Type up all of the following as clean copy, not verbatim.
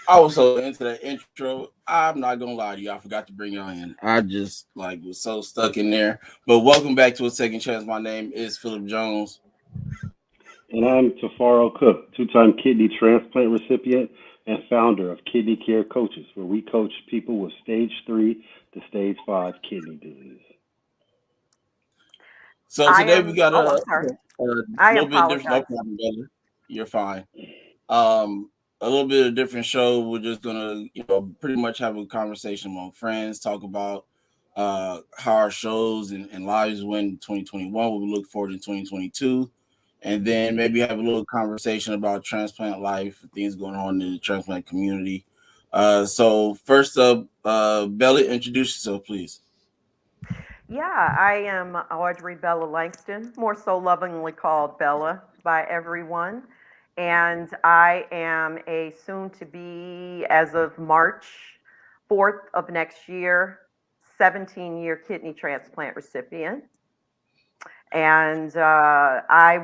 I was so into that intro. I'm not gonna lie to you. I forgot to bring y'all in. I just like was so stuck in there. But welcome back to a second chance. My name is Philip Jones. And I'm Tafaro Cook, two-time kidney transplant recipient and founder of Kidney Care Coaches, where we coach people with stage 3 to stage 5 kidney disease. So I today we am, got oh, I'm sorry. a I little bit different. No apologize. problem, brother. You're fine. A little bit of different show. We're just gonna, pretty much have a conversation among friends, talk about how our shows and lives went in 2021, what we look forward in 2022, and then maybe have a little conversation about transplant life, things going on in the transplant community. So first up, Bella, introduce yourself, please. Yeah, I am Audrey Bella Langston, more so lovingly called Bella by everyone. And I am a soon to be, as of March 4th of next year, 17-year kidney transplant recipient. And I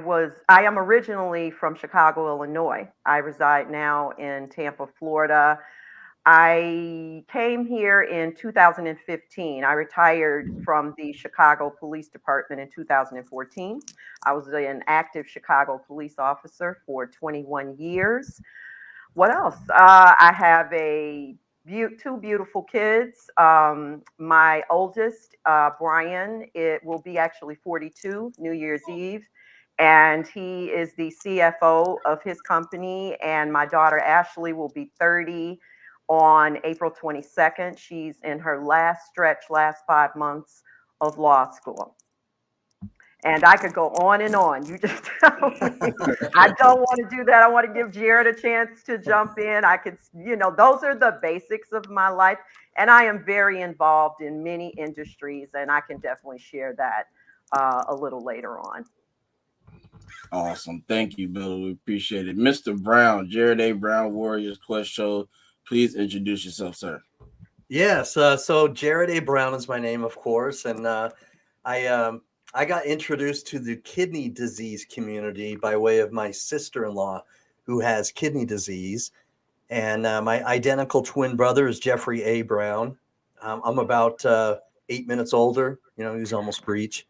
am originally from Chicago, Illinois. I reside now in Tampa, Florida. I came here in 2015. I retired from the Chicago Police Department in 2014. I was an active Chicago police officer for 21 years. What else? I have two beautiful kids. My oldest, Brian, it will be actually 42 New Year's Eve, and he is the CFO of his company. And my daughter Ashley will be 30 on April 22nd. She's in her last stretch, last 5 months of law school. And I could go on and on. You just tell me. I don't want to do that. I want to give Jared a chance to jump in. I could, those are the basics of my life. And I am very involved in many industries, and I can definitely share that a little later on. Awesome. Thank you, Bill. We appreciate it. Mr. Brown, Jared A. Brown, Warriors Quest Show. Please introduce yourself, sir. Yes. So Jared A. Brown is my name, of course, and I I got introduced to the kidney disease community by way of my sister-in-law, who has kidney disease, and my identical twin brother is Jeffrey A. Brown. I'm about 8 minutes older. He's almost breech.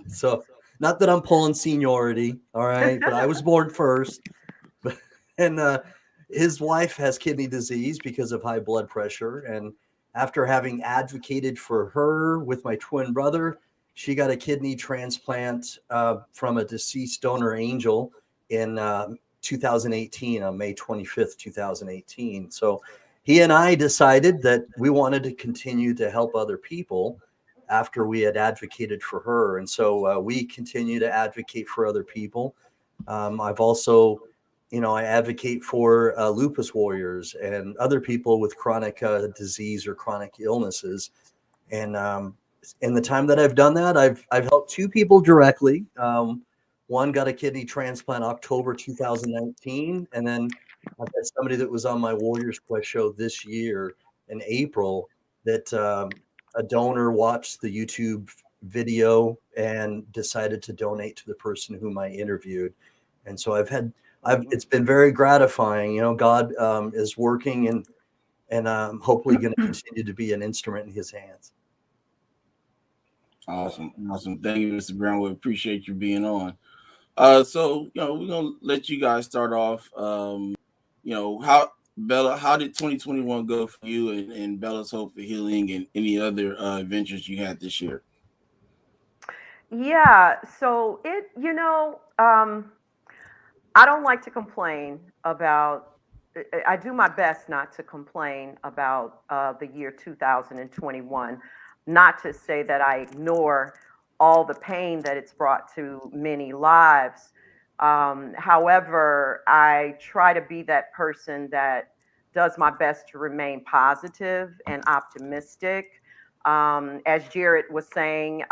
So not that I'm pulling seniority, all right, but I was born first. And his wife has kidney disease because of high blood pressure. And after having advocated for her with my twin brother, she got a kidney transplant from a deceased donor angel in 2018, on May 25th, 2018. So he and I decided that we wanted to continue to help other people after we had advocated for her. And so we continue to advocate for other people. I've also, I advocate for lupus warriors and other people with chronic disease or chronic illnesses. And in the time that I've done that, I've helped two people directly. One got a kidney transplant October 2019, and then I've had somebody that was on my Warriors Quest show this year in April that a donor watched the YouTube video and decided to donate to the person whom I interviewed. And so it's been very gratifying. God is working, and hopefully going to continue to be an instrument in His hands. Awesome. Awesome. Thank you, Mr. Brown. We appreciate you being on. So, we're going to let you guys start off. How, Bella, how did 2021 go for you and Bella's Hope for Healing and any other adventures you had this year? Yeah, so I don't like to complain about, I do my best not to complain about the year 2021, not to say that I ignore all the pain that it's brought to many lives. However, I try to be that person that does my best to remain positive and optimistic. As Jared was saying,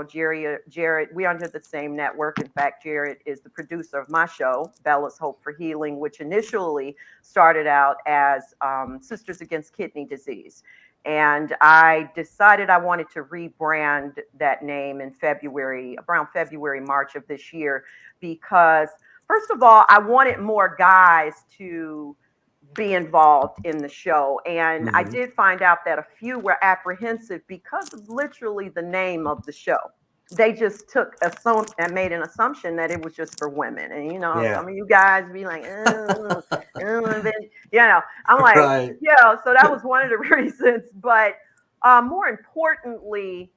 Jared, we under the same network. In fact, Jared is the producer of my show, Bella's Hope for Healing, which initially started out as Sisters Against Kidney Disease. And I decided I wanted to rebrand that name in February, around February, March of this year, because first of all, I wanted more guys to be involved in the show. And I Hmm. did find out that a few were apprehensive because of literally the name of the show. They just took assume and made an assumption that it was just for women. And Yeah. some of you guys be like, then, I'm like, Right. yeah. So that was one of the reasons. But more importantly,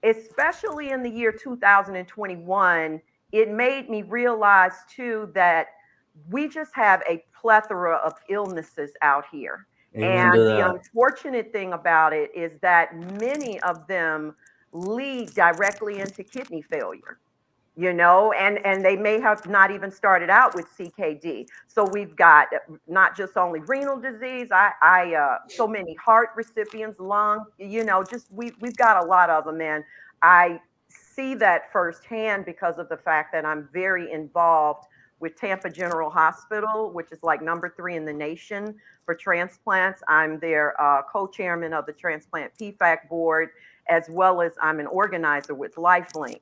especially in the year 2021, it made me realize too that we just have a plethora of illnesses out here. Amen to And the that. unfortunate thing about it is that many of them lead directly into kidney failure, and they may have not even started out with CKD. So we've got not just only renal disease, so many heart recipients, lung, just we've got a lot of them. And I see that firsthand because of the fact that I'm very involved with Tampa General Hospital, which is like number 3 in the nation for transplants. I'm their co-chairman of the Transplant PFAC board, as well as I'm an organizer with LifeLink.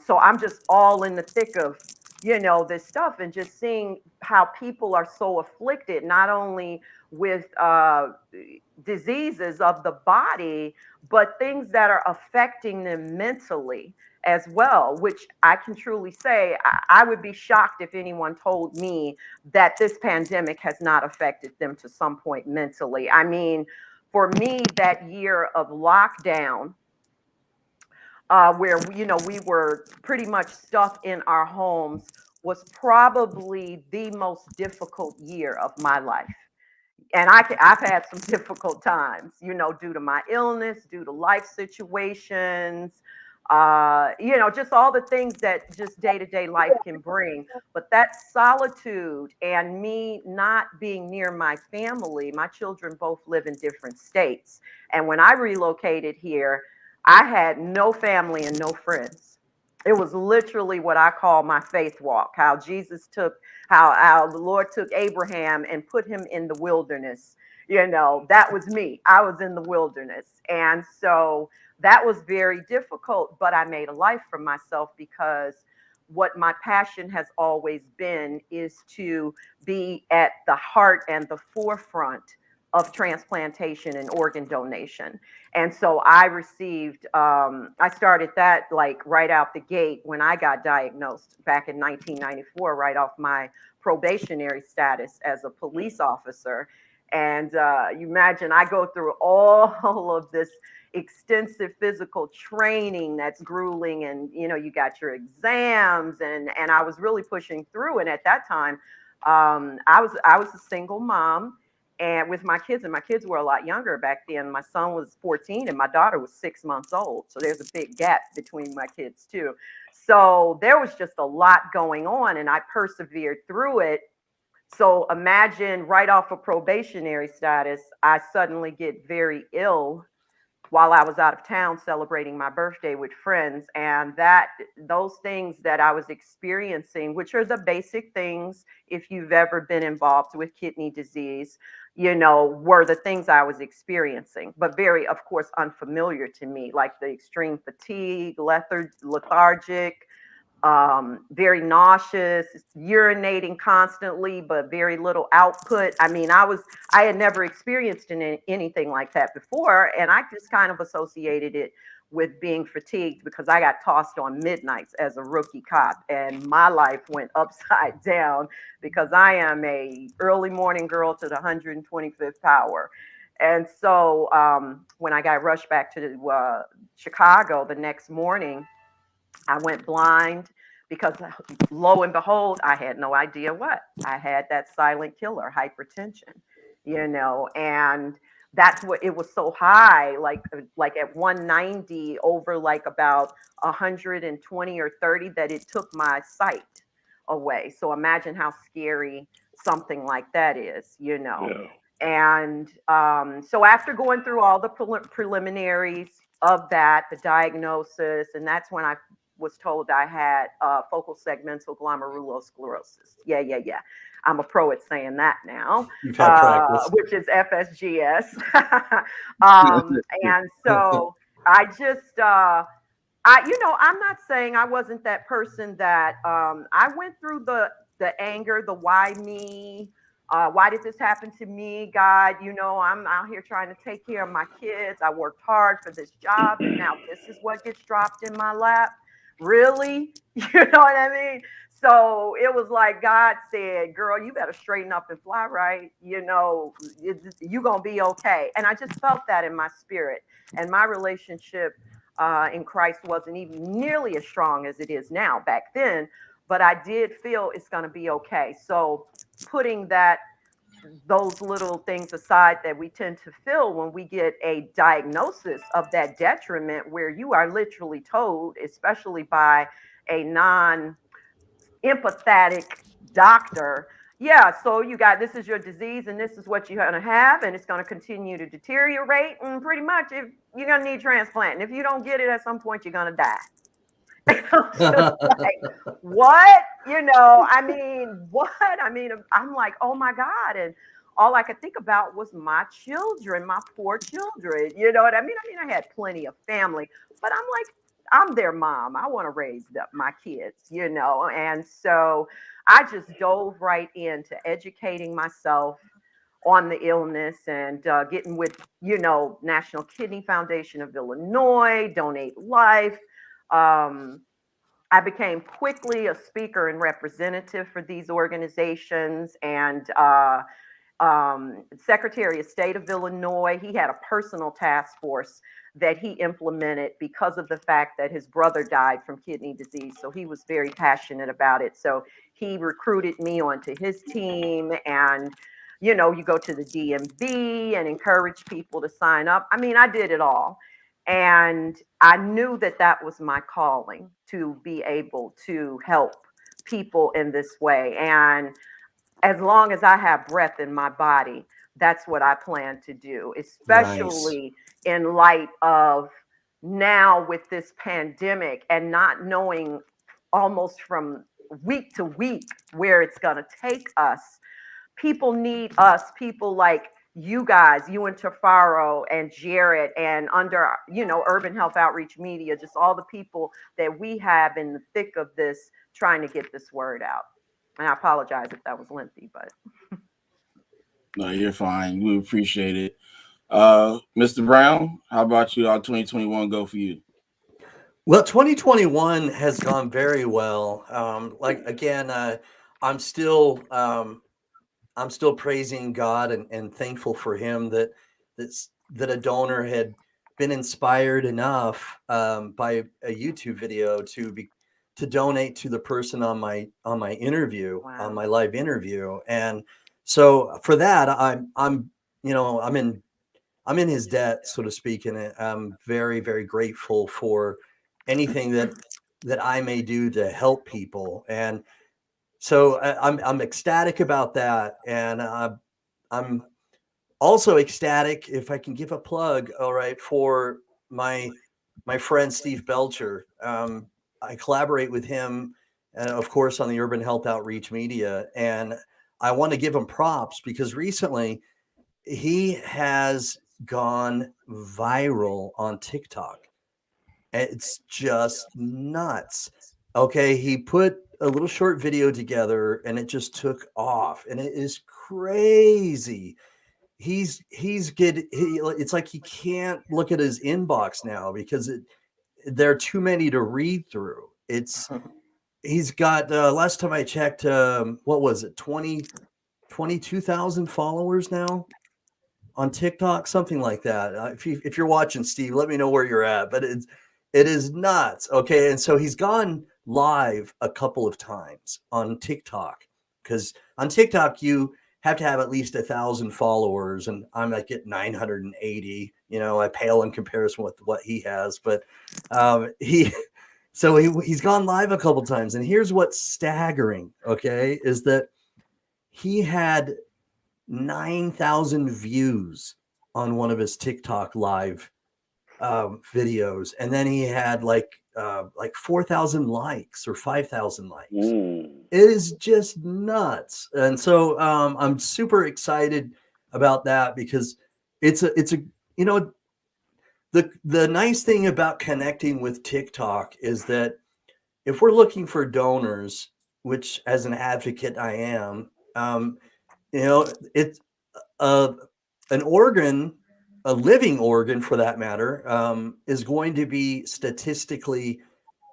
So I'm just all in the thick of, this stuff, and just seeing how people are so afflicted, not only with diseases of the body, but things that are affecting them mentally as well, which I can truly say I would be shocked if anyone told me that this pandemic has not affected them to some point mentally. I mean, for me, that year of lockdown, where we were pretty much stuck in our homes, was probably the most difficult year of my life. And I've had some difficult times, due to my illness, due to life situations, just all the things that just day to day life can bring. But that solitude and me not being near my family, my children both live in different states. And when I relocated here, I had no family and no friends. It was literally what I call my faith walk, how the Lord took Abraham and put him in the wilderness. That was me. I was in the wilderness. And so that was very difficult, but I made a life for myself because what my passion has always been is to be at the heart and the forefront of transplantation and organ donation. And so I started that like right out the gate when I got diagnosed back in 1994, right off my probationary status as a police officer. And you imagine I go through all of this extensive physical training that's grueling, and you got your exams, and I was really pushing through. And at that time, I was a single mom, and with my kids, and my kids were a lot younger back then. My son was 14 and my daughter was 6 months old. So there's a big gap between my kids too. So there was just a lot going on, and I persevered through it. So imagine right off of probationary status, I suddenly get very ill while I was out of town celebrating my birthday with friends. And those things that I was experiencing, which are the basic things if you've ever been involved with kidney disease, were the things I was experiencing, but very, of course, unfamiliar to me, like the extreme fatigue, lethargic, very nauseous, urinating constantly, but very little output. I mean, I had never experienced anything like that before, and I just kind of associated it with being fatigued because I got tossed on midnights as a rookie cop, and my life went upside down because I am a early morning girl to the 125th power. And so when I got rushed back to Chicago the next morning, I went blind because lo and behold, I had no idea what. I had that silent killer, hypertension, and that's what it was so high, like at 190 over like about 120 or 30 that it took my sight away. So imagine how scary something like that is. Yeah. And so after going through all the preliminaries of that, the diagnosis, and that's when I was told I had focal segmental glomerulosclerosis. Yeah, yeah, yeah. I'm a pro at saying that now, You've had practice. which is FSGS. And so I just, I'm not saying I wasn't that person that I went through the anger, the why me, Why did this happen to me, God? I'm out here trying to take care of my kids. I worked hard for this job, and now this is what gets dropped in my lap. Really? You know what I mean? So it was like God said, girl, you better straighten up and fly right. You're going to be okay. And I just felt that in my spirit. And my relationship in Christ wasn't even nearly as strong as it is now back then. But I did feel it's going to be okay. So putting those little things aside that we tend to feel when we get a diagnosis of that detriment, where you are literally told, especially by a non empathetic doctor, yeah, so you got, this is your disease and this is what you're going to have, and it's going to continue to deteriorate, and pretty much if you're going to need transplant, and if you don't get it at some point, you're going to die. I'm just like, what? What? I'm like, oh my God. And all I could think about was my children, my poor children. You know what I mean? I had plenty of family, but I'm like, I'm their mom. I want to raise my kids. And so I just dove right into educating myself on the illness, and getting with, National Kidney Foundation of Illinois, Donate Life. Um, I became quickly a speaker and representative for these organizations, and Secretary of State of Illinois, he had a personal task force that he implemented because of the fact that his brother died from kidney disease. So he was very passionate about it. So he recruited me onto his team, and you go to the DMV and encourage people to sign up. I did it all. And I knew that that was my calling, to be able to help people in this way. And as long as I have breath in my body, that's what I plan to do, Nice. especially in light of now with this pandemic and not knowing almost from week to week where it's going to take us. People need us, people like you guys, you and Tafaro and Jared, and under, Urban Health Outreach Media, just all the people that we have in the thick of this, trying to get this word out. And I apologize if that was lengthy, but No, you're fine. We appreciate it. Mr. Brown, how about you? Our 2021 go for you? Well, 2021 has gone very well. Like again, I'm still I'm still praising God and thankful for Him that a donor had been inspired enough by a YouTube video to donate to the person on my interview, on wow. my live interview. And so for that, I'm I'm in his debt, so to speak, and I'm very, very grateful for anything that I may do to help people. And so I'm ecstatic about that, and I'm also ecstatic, if I can give a plug, all right, for my my friend Steve Belcher. I collaborate with him, of course, on the Urban Health Outreach Media, and I want to give him props because recently he has gone viral on TikTok. It's just nuts. Okay, he put a little short video together and it just took off, and it is crazy. It's like he can't look at his inbox now because there are too many to read through. He's got last time I checked, what was it, 22,000 followers now on TikTok, something like that. If you're watching, Steve, let me know where you're at. But it is nuts. Okay, and so he's gone live a couple of times on TikTok, because on TikTok you have to have at least 1,000 followers, and I'm like at 980. I pale in comparison with what he has, but he. So he's gone live a couple times, and here's what's staggering. Okay, is that he had 9,000 views on one of his TikTok live videos, and then he had like 4,000 likes or 5,000 likes. Mm. It is just nuts, and so I'm super excited about that because it's a you know the nice thing about connecting with TikTok is that if we're looking for donors, which as an advocate I am, it's uh, an organ, a living organ for that matter, is going to be statistically,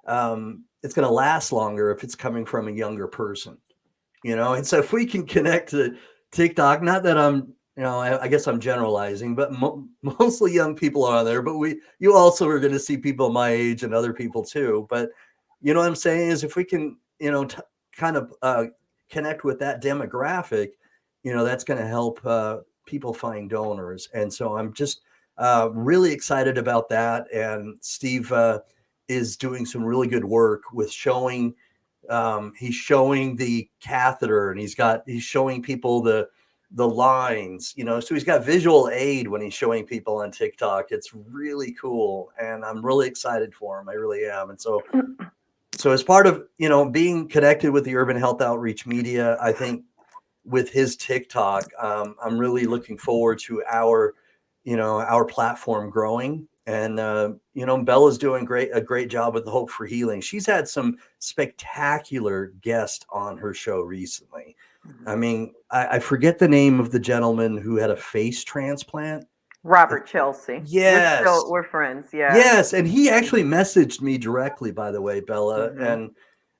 it's going to last longer if it's coming from a younger person. And so if we can connect to TikTok, not that I guess I'm generalizing, but mostly young people are on there, but you also are going to see people my age and other people too. But what I'm saying is if we can, kind of connect with that demographic, that's going to help people find donors. And so I'm just really excited about that. And Steve is doing some really good work with showing, he's showing the catheter, and he's showing people the lines, so he's got visual aid when he's showing people on TikTok. It's really cool, and I'm really excited for him. I really am. And so as part of being connected with the Urban Health Outreach Media, I think with his TikTok, I'm really looking forward to our platform growing. And Bella's doing a great job with the Hope for Healing. She's had some spectacular guests on her show recently. I mean, I forget the name of the gentleman who had a face transplant. Robert Chelsea. Yes. We're friends. Yeah. Yes, and he actually messaged me directly, by the way, Bella, Mhm.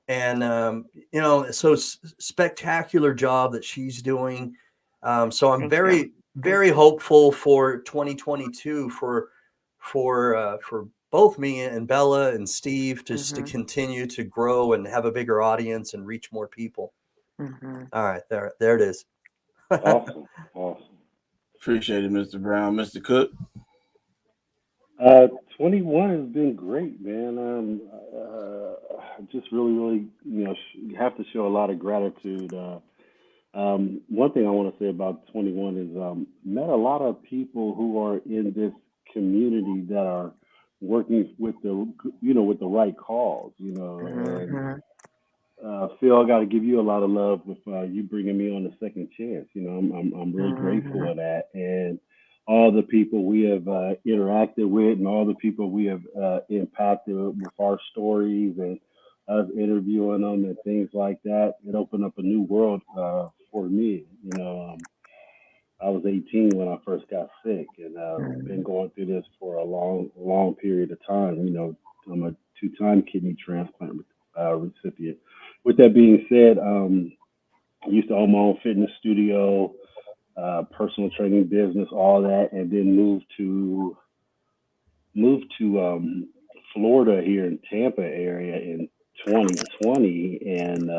and so spectacular job that she's doing. So I'm Thank you. very Thank very you. hopeful for 2022 for both me and Bella and Steve just to Mhm. continue to grow and have a bigger audience and reach more people. Mhm. All right, there it is. Awesome, awesome. Appreciate it, Mr. Brown. Mr. Cook. Uh, 21 has been great, man. Just really, really, you have to show a lot of gratitude. One thing I want to say about 21 is met a lot of people who are in this community that are working with with the right cause, and Mhm. Phil, I got to give you a lot of love with you bringing me on a second chance. I'm really grateful Mhm. for that, and all the people we have interacted with, and all the people we have impacted with our stories, and us interviewing them and things like that. It opened up a new world for me. I was 18 when I first got sick, and been Mhm. going through this for a long, long period of time. I'm a two-time kidney transplant recipient. With that being said, I used to own my own fitness studio, personal training business, all that, and then moved to Florida here in Tampa area in 2020, and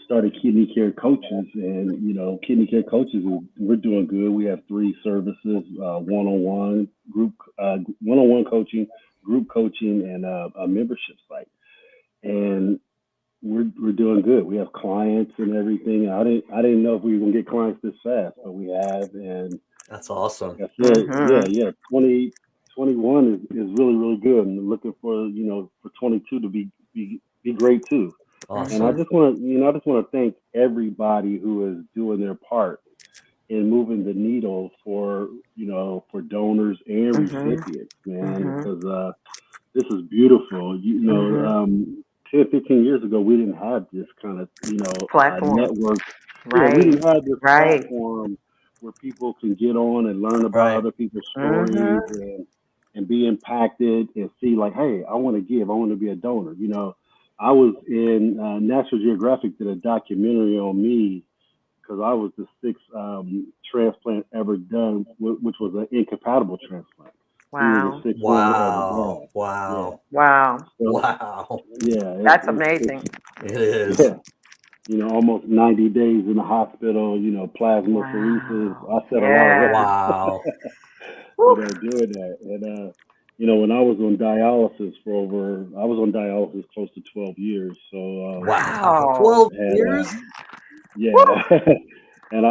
started Kidney Care Coaches. And Kidney Care Coaches, we're doing good. We have three services: one-on-one group, one-on-one coaching, group coaching, and a membership site. And we're doing good. We have clients and everything. I didn't know if we were gonna get clients this fast, but we have. And That's awesome. like I said, Mhm. yeah. 2021 is really, really good, and looking for for 22 to be great too. And I Awesome. Mhm. just want to, I just want to thank everybody who is doing their part in moving the needle for, for donors and Mhm. recipients, man, Mhm. because this is beautiful. Mhm. 10, 15 years ago, we didn't have this kind of, Platform. network. Yeah, we Right. didn't have this Right. platform where people can get on and learn about Right. other people's stories, Mhm. and be impacted and see like, hey, I want to give, I want to be a donor. I was in National Geographic did a documentary on me because I was the sixth transplant ever done, which was an incompatible transplant. We were the Wow. sixth one ever Wow. done. Yeah. Wow. Wow. So Wow. yeah, That's amazing. It is. yeah, almost 90 days in the hospital. Plasmapheresis. Wow. I set a lot of Yeah. records. Wow. Woo. Doing that. And when I was on dialysis I was on dialysis close to 12 years. So Wow. Wow. 12 had years? Woo. yeah, and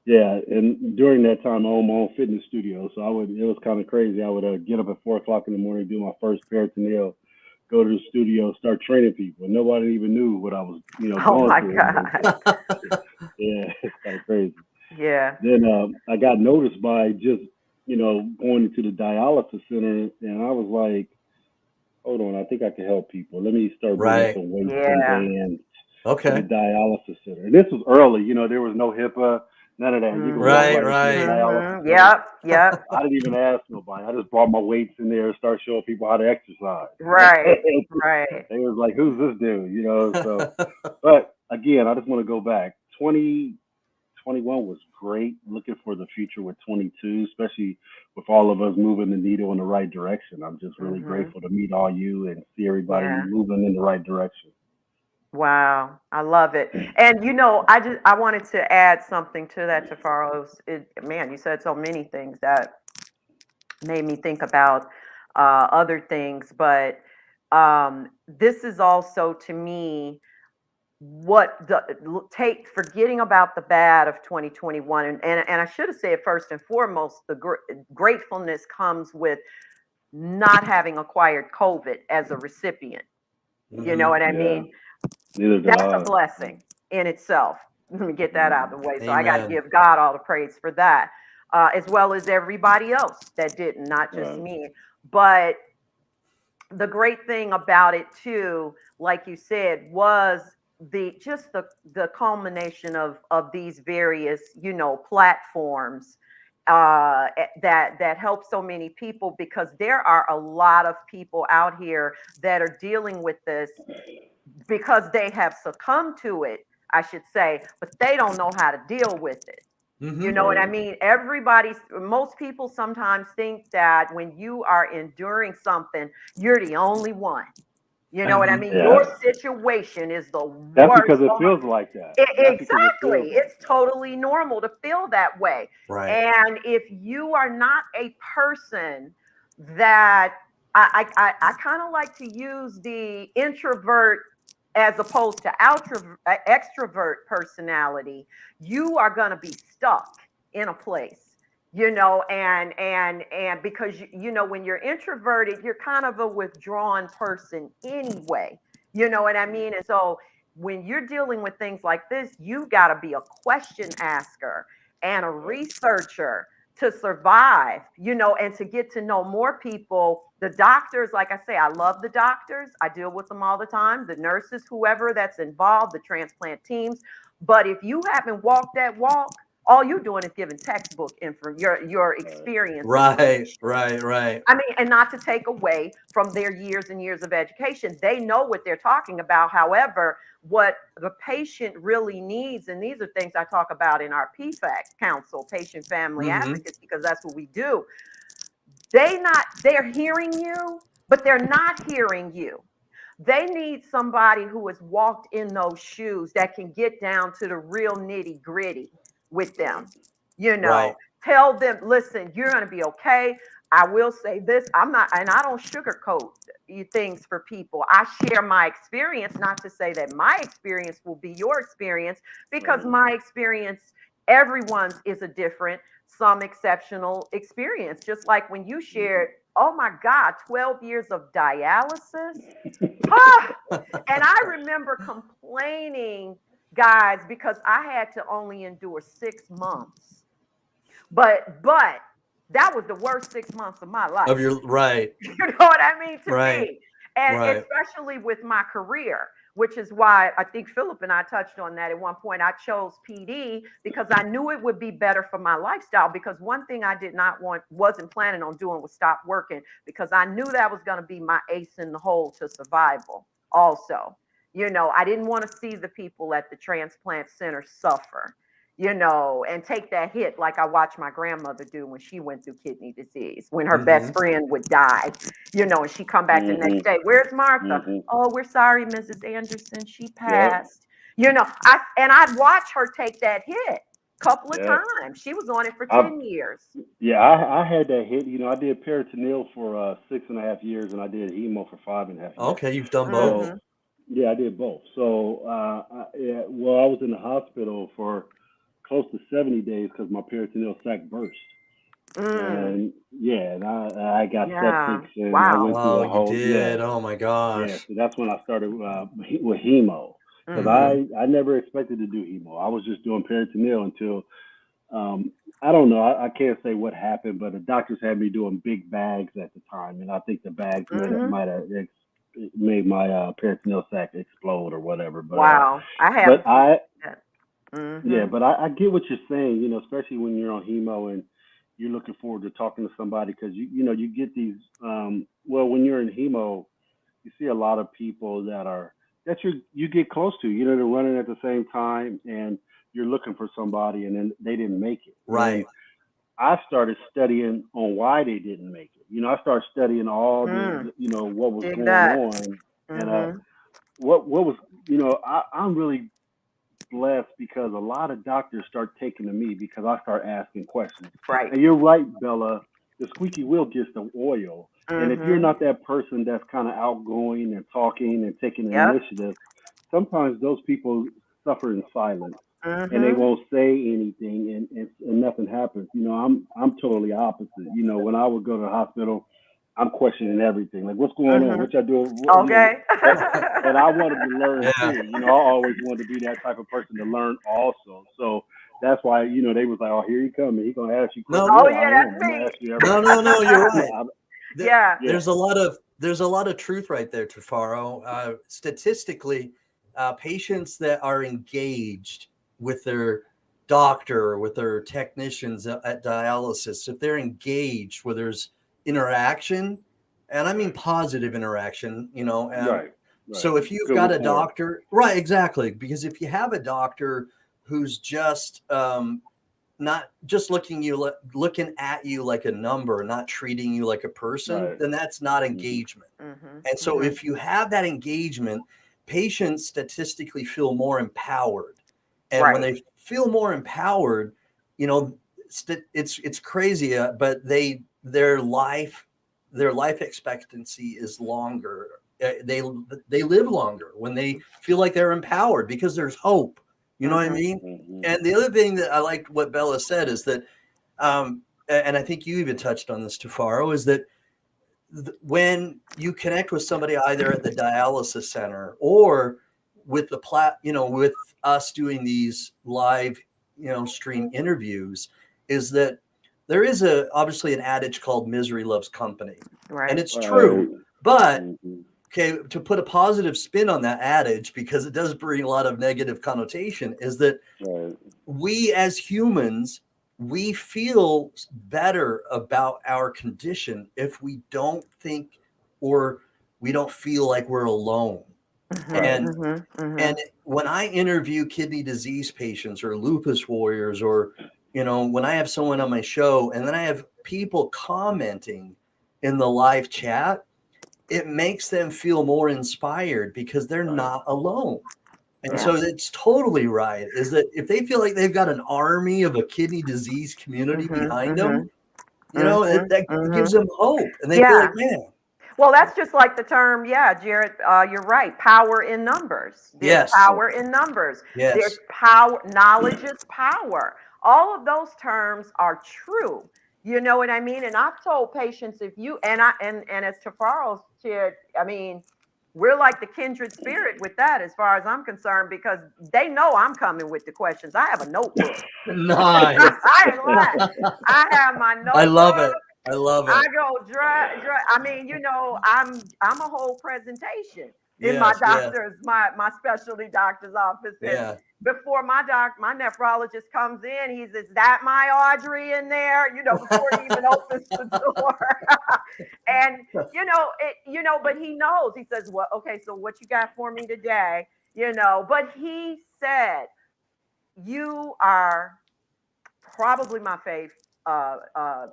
yeah, and during that time, I owned my own fitness studio, so it was kind of crazy. I would get up at 4 o'clock in the morning, do my first peritoneal, go to the studio, start training people. Nobody even knew what I was, Oh going my through in those God. days. Yeah, it's kind of crazy. Yeah. Then I got noticed by just, going into the dialysis center, and I was like, hold on, I think I can help people. Let me start bringing Right. some weights and Yeah. bands. to the Okay. dialysis center. And this was early. There was no HIPAA, none of that. You can walk Mhm. Right, right into the right. dialysis Mhm. center. Yep. Yep. I didn't even ask nobody. I just brought my weights in there and started showing people how to exercise. Right. Right. They was like, "Who's this dude?" So, but again, I just want to go back. 2021 was great. Looking for the future with 22, especially with all of us moving the needle in the right direction. I'm just really Mhm. grateful to meet all you and see everybody Yeah. moving in the right direction. Wow, I love it. And I wanted to add something to that, Tafaros. Man, you said so many things that made me think about other things, but this is also to me what take forgetting about the bad of 2021, and I should have said first and foremost, the gratefulness comes with not having acquired COVID as a recipient. You know Hmm. what I Yeah, mean? neither did That's a I. blessing in itself. Let me get that out of the way. So I got to Amen. give God all the praise for that, as well as everybody else that didn't, not just Right. me. But the great thing about it too, like you said, was the culmination of these various platforms that help so many people, because there are a lot of people out here that are dealing with this because they have succumbed to it, I should say, but they don't know how to deal with it. You Hmm. know what I Right. mean? Most people sometimes think that when you are enduring something, you're the only one. You know what I Hmm. mean? Your Yeah. situation is the That's worst. because it Oh my, feels like that. That's because it feels exactly. like It's that. totally normal to feel that way. Right. And if you are not a person that I kind of like to use the introvert as opposed to extrovert personality, you are going to be stuck in a place, and because when you're introverted, you're kind of a withdrawn person anyway. You know what I mean? And so when you're dealing with things like this, you got to be a question asker and a Yep. researcher to survive, and to get to know more people. The doctors, like I say, I love the doctors. I deal with them all the time, the nurses, whoever that's involved, the transplant teams. But if you haven't walked that walk, all you're doing is giving textbook info, your experience Right, information. right, right. I mean, and not to take away from their years and years of education. They know what they're talking about. However, what the patient really needs, and these are things I talk about in our PFAC council, patient family Hmm. advocacy, because that's what we do. They're hearing you, but they're not hearing you. They need somebody who has walked in those shoes that can get down to the real nitty gritty with Right. them. You Right. know, tell them, listen, you're going to be okay. I will say this, I'm not, and I don't sugarcoat things for people. I share my experience, not to say that my experience will be your experience, because Right. my experience, everyone's is a different, some exceptional experience. Just like when you shared, Hmm. oh my God, 12 years of dialysis. Ah, and I remember complaining, guys, because I had to only endure 6 months. But that was the worst 6 months of my Of life. your right, You know what I mean? To right, me. And right. especially with my career, which is why I think Philip and I touched on that at one point. I chose PD because I knew it would be better for my lifestyle. Because one thing I did not want, wasn't planning on doing, was stop working, because I knew that was going to be my ace in the hole to survival. Also, I didn't want to see the people at the transplant center suffer, and take that hit like I watched my grandmother do when she went through kidney disease, when her best Hmm. friend would die, and she come back the next Hmm. day. Where's Martha? Hmm. Oh, we're sorry, Mrs. Anderson, she Yep. passed. I'd watch her take that hit a couple of Yep. times. She was on it for I 10 years. Yeah, I had that hit. I did peritoneal for 6.5 years, and I did hemo for 5.5 years. Okay, you've done both. So Mhm. yeah, I did both. So well, I was in the hospital for close to 70 days because my peritoneal sac burst, Mm. and yeah, and I got septic, Yeah. and I Wow. went through Oh, the you whole did. Oh my yeah. gosh. So that's when I started with hemo because Mhm. Hmm. I never expected to do hemo. I was just doing peritoneal until um, I don't know. I can't say what happened, but the doctors had me doing big bags at the time, and I think the bags Mhm. might have it made my peritoneal sac explode or whatever. Wow. I have But I that. yeah, Mhm. but I get what you're saying. You know, especially when you're on hemo and you're looking forward to talking to somebody because you get these. Well, when you're in hemo, you see a lot of people that you get close to. You know, they're running at the same time, and you're looking for somebody, and then they didn't make it. And Right. I started studying on why they didn't make it. You know, I started studying all Mm. what was Dig going that. on, and Mhm. what was I'm really blessed because a lot of doctors start taking to me because I start asking questions. Right. And you're right, Bella. The squeaky wheel gets the oil. And if you're Mhm. not that person that's kind of outgoing and talking and taking the Yep. initiative, sometimes those people suffer in silence and they Mhm. won't say anything and nothing happens. You know, I'm totally opposite. You know, when I would go to the hospital, I'm questioning everything. Like, what's going on? Mhm. What y'all doing? Okay. And I wanted to learn Yeah. too. You know, I always wanted to be that type of person to learn also. So that's why, they was like, oh, here he coming. He's going to ask you questions. No, Oh Yeah, yeah, I that's am. I'm going to me. ask you no, everything. no, no. You're right. Yeah. There, Yeah. Yeah. there's a lot of truth right there, Tafaro. Statistically, patients that are engaged with their doctor, with their technicians at dialysis, if they're engaged, where there's interaction, and I mean Right. positive interaction, Right. Right. so if you've Good got a rapport. doctor, right, exactly, because if you have a doctor who's just not just looking at you like a number, not treating you like a person, Right. then that's not Hmm. engagement. Mhm. And so Mhm. if you have that engagement, patients statistically feel more empowered. And when Right. they feel more empowered, you know, it's crazy, but their life expectancy is longer. They live longer when they feel like they're empowered because there's hope. You know what I Mhm. mean? Hmm. And the other thing that I liked what Bella said is that, and I think you even touched on this, Tufaro, is that when you connect with somebody either at the dialysis center or with with us doing these live, stream interviews, is that there is obviously an adage called misery loves company, and Right. it's true. Right. But Hmm. okay, to put a positive spin on that adage, because it does bring a lot of negative connotation, is that Right. we as humans, we feel better about our condition if we don't think, or we don't feel like we're alone. Mhm. Right. and Mhm. and Mhm. when I interview kidney disease patients or lupus warriors, or when I have someone on my show and then I have people commenting in the live chat, it makes them feel more inspired because they're Right. not alone. And Yeah. so it's totally right. Is that if they feel like they've got an army of a kidney disease community Mhm. behind them, Mhm. Mhm. that gives Mhm. them hope, and they feel like, Yeah. man, Well, that's just like the term, yeah, Jared, you're right. Power in numbers. There's yes, Right. power in numbers. There's yes, power, knowledge is power. All of those terms are true. You know what I mean? And I've told patients if you and as Tafaro shared, I mean, we're like the kindred spirit with that as far as I'm concerned, because they know I'm coming with the questions. I have a notebook. nice. I ain't lying. I have my I love notebook. it. I love I it. go dry. I mean, I'm a whole presentation in my Yes, yes, doctor's my specialty doctor's office, and yeah. before my nephrologist comes in, he says, "That my Audrey in there?" Before he even opens the door, and but he knows. He says, "Well, okay, so what you got for me today?" But he said, "You are probably my fave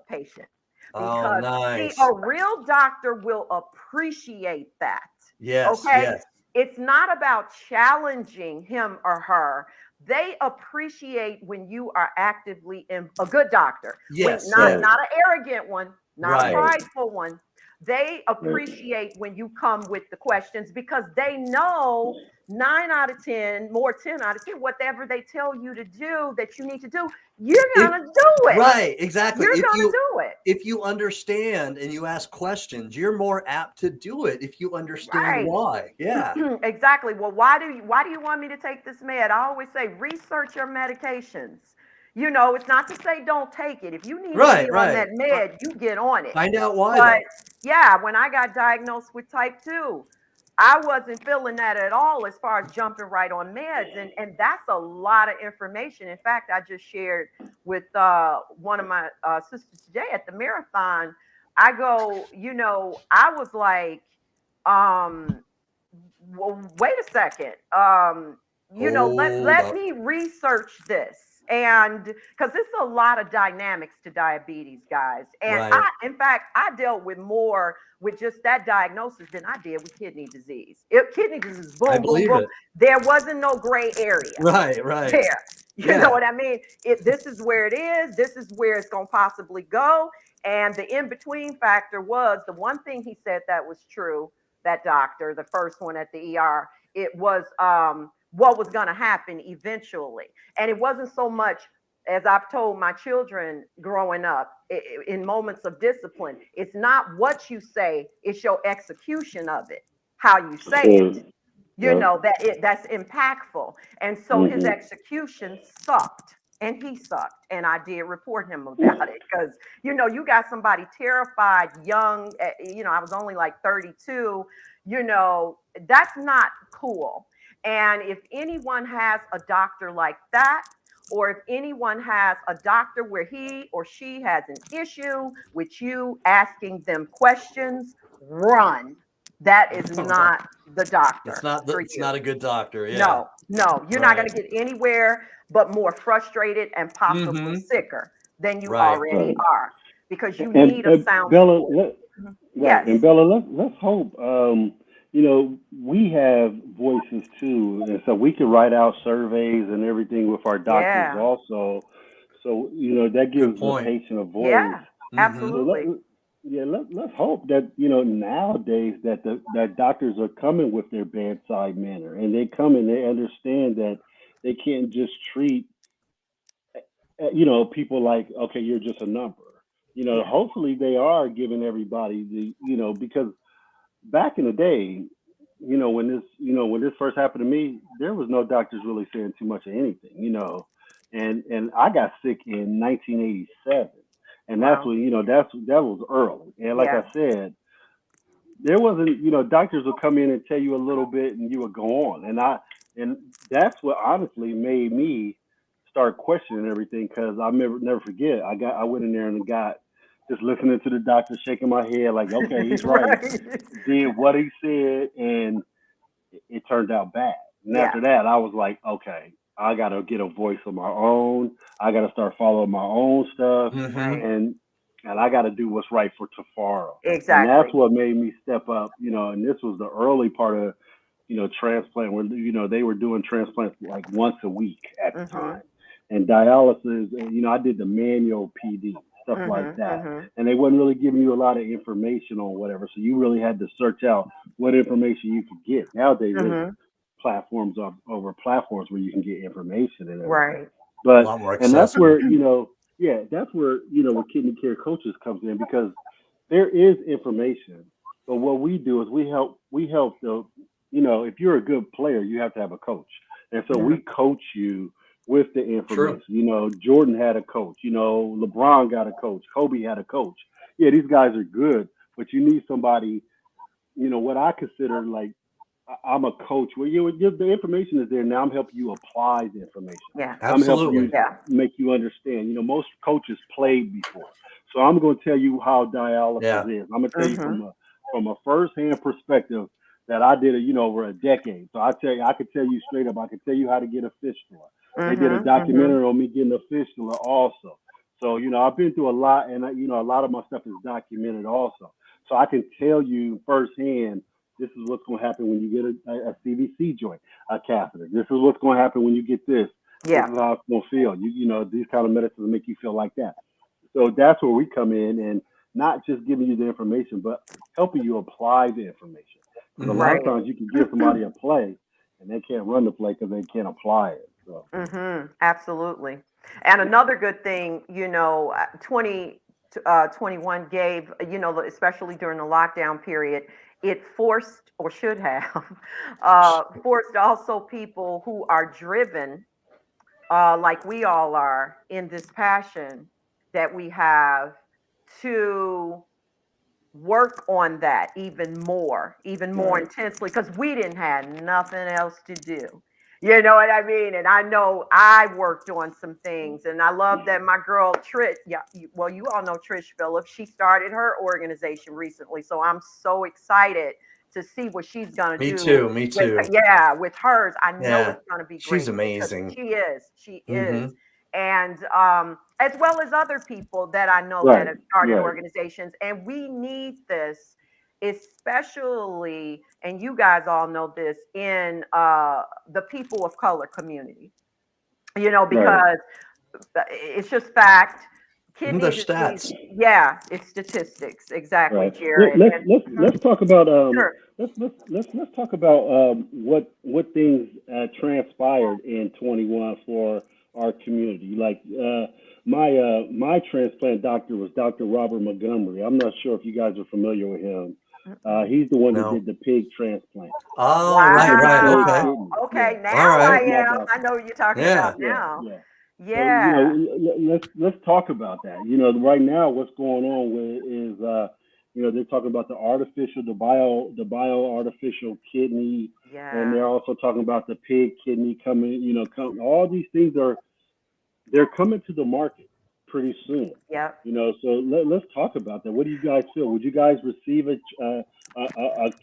patient." Oh, Because see, nice. a real doctor will appreciate that. Yes, Okay. yes, It's not about challenging him or her. They appreciate when you are actively in a good doctor, when yes, not yes. Right. not an arrogant one, not a Right. Right. prideful one. They Right. appreciate when you come with the questions because they know 9 out of 10, more 10 out of 10, whatever they tell you to do that you need to do, you're If gonna do it. Right, exactly. You're If gonna you do it. if you understand and you ask questions, you're more apt to do it if you understand Right. why. Yeah. Exactly. Well, why do you want me to take this med? I always say research your medications. It's not to say don't take it. If you need to be Right, on right. that med, you get on it. Find out why But though. yeah, when I got diagnosed with type 2, I wasn't feeling that at all as far as jumping right on meds. And that's a lot of information. In fact, I just shared with one of my sisters today at the marathon. I go, I was like, um, well, wait a second. Hold Let up. me research this. And because it's a lot of dynamics to diabetes, guys. And Right. in fact, I dealt with more with just that diagnosis than I did with kidney disease. Kidney disease, I boom, boom, believe boom. it. There wasn't no gray area Right, right. there. You know Yeah. what I mean? This is where it is. This is where it's going to possibly go. And the in between factor was the one thing he said that was true. That doctor, the first one at the ER, it was what was going to happen eventually. And it wasn't so much as I've told my children growing up in moments of discipline. It's not what you say; it's your execution of it, how you say it, Mm, yep. that's impactful. And so his Mhm. execution sucked, and he sucked, and I did report him about it because you got somebody terrified, young. I was only like 32. That's not cool. And if anyone has a doctor like that, or if anyone has a doctor where he or she has an issue with you asking them questions, run. That is Right. not the doctor for It's not you. a good doctor. Yeah. No, no, you're not going Right. to get anywhere but more frustrated and possibly Mm-hmm. sicker than you Right. already Right. are because you And, need a and sound Bella, support. Mhm. right, Yes. and Bella, let's hope. We have voices too, and so we can write out surveys and everything with our doctors Yeah. also. So that Good gives the point. patient a voice. Yeah. Mm-hmm. So Absolutely. let's hope that nowadays that that doctors are coming with their bedside manner, and they come and they understand that they can't just treat people like, okay, you're just a number. Yeah. Hopefully they are giving everybody because back in the day, when this first happened to me, there was no doctors really saying too much of anything, and I got sick in 1987, and that's Wow. when that was early, and like I Yeah. said, there wasn't, doctors would come in and tell you a little bit and you would go on. And that's what honestly made me start questioning everything because I never forget. I went in there and got just listening to the doctor shaking my head like, okay, he's right. Right. Did what he said, and it turned out bad. And Yeah. after that, I was like, okay, I got to get a voice of my own. I got to start following my own stuff, Mm-hmm. Right. and I got to do what's right for Tafaro. And that's Exactly. what made me step up. And this was the early part of transplant where they were doing transplants like once a week at the Mhm. time, and dialysis. I did the manual PD stuff like Mhm. that, Mhm. and they wasn't really giving you a lot of information on whatever, so you really had to search out what information you could get. Nowadays, there's Mhm. platforms over platforms where you can get information and everything. Right. A But lot more and that's where accessible. yeah, that's where where kidney care coaches comes in because there is information, but what we do is we help the if you're a good player, you have to have a coach, and so Yeah. we coach you with the True. information. Jordan had a coach. LeBron got a coach. Kobe had a coach. Yeah, these guys are good, but you need somebody. What I consider like I'm a coach. Well, the information is there now. I'm helping you apply the information. Yeah. I'm helping you Absolutely. Yeah. make you understand. Most coaches played before, so I'm going to tell you how dialysis Yeah. is. I'm going to tell you Mhm. from a first hand perspective that I did it, over a decade. So I could tell you straight up. I could tell you how to get a fistula. They did a Mhm. Mhm. documentary on me getting a fistula also. So I've been through a lot, and a lot of my stuff is documented also. So I can tell you firsthand this is what's going to happen when you get a CVC joint, a catheter. This is what's going to happen when you get this. This Yeah. is how it's going to feel. These kind of medicines make you feel like that. So that's where we come in and not just giving you the information, but helping you apply the information. Because a lot Mm-hmm. of Right. times you can give somebody a play and they can't run the play because they can't apply it. So, Absolutely. And another good thing, 2021 gave, especially during the lockdown period, it forced or should have forced also people who are driven, like we all are, in this passion that we have to work on that even more Right. intensely, because we didn't have nothing else to do. You know what I mean? And I know I worked on some things, and I love that my girl Trish, yeah, well, you all know Trish Phillips. She started her organization recently, so I'm so excited to see what she's gonna Me do too. Me with her, too. yeah, with hers. I know Yeah. it's gonna be She's great because amazing. she is, Hmm. and as well as other people that I know that Right. have started Right. organizations. And we need this, especially, and you guys all know this, in the people of color community, Right. because it's just fact. Kidney They're disease, stats. yeah, it's statistics. Exactly, Right. Jared. And Let's talk about sure. let's talk about what things transpired in 21 for our community. Like my transplant doctor was Dr. Robert Montgomery. I'm not sure if you guys are familiar with him. Mm-mm. He's the one that No. did the pig transplant. Oh, He right, did the right. pig Okay. Wow. kidney. Yeah, Okay, now All that's right. my I doctor. know what you're talking about Yeah. Yeah, now. yeah. So Yeah. let's talk about that. Right now what's going on with is they're talking about the bio artificial kidney, and Yeah. they're also talking about the pig kidney coming. All these things they're coming to the market pretty soon. Yep. So let's talk about that. What do you guys feel? Would you guys receive a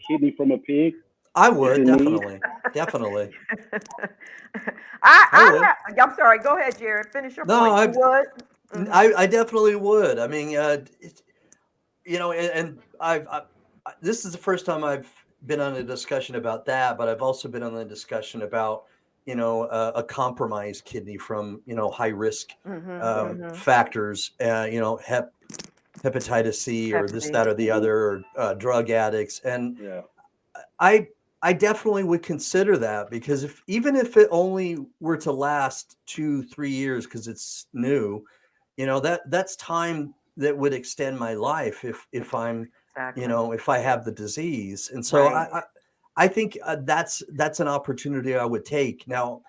kidney from a pig I if would in need? definitely, definitely. I would. I'm sorry. Go ahead, Jared. Finish your No, point. You would. I definitely would. I mean, and this is the first time I've been on a discussion about that, but I've also been on a discussion about, a compromised kidney from, high risk Mm-hmm. factors, hepatitis C or Hep this, C. that, or the Hmm. other, or drug addicts. And Yeah. I I definitely would consider that, because even if it only were to last 2-3 years because it's new, that's time that would extend my life if I'm, Exactly. if I have the disease. And so Right. I think that's an opportunity I would take. Now,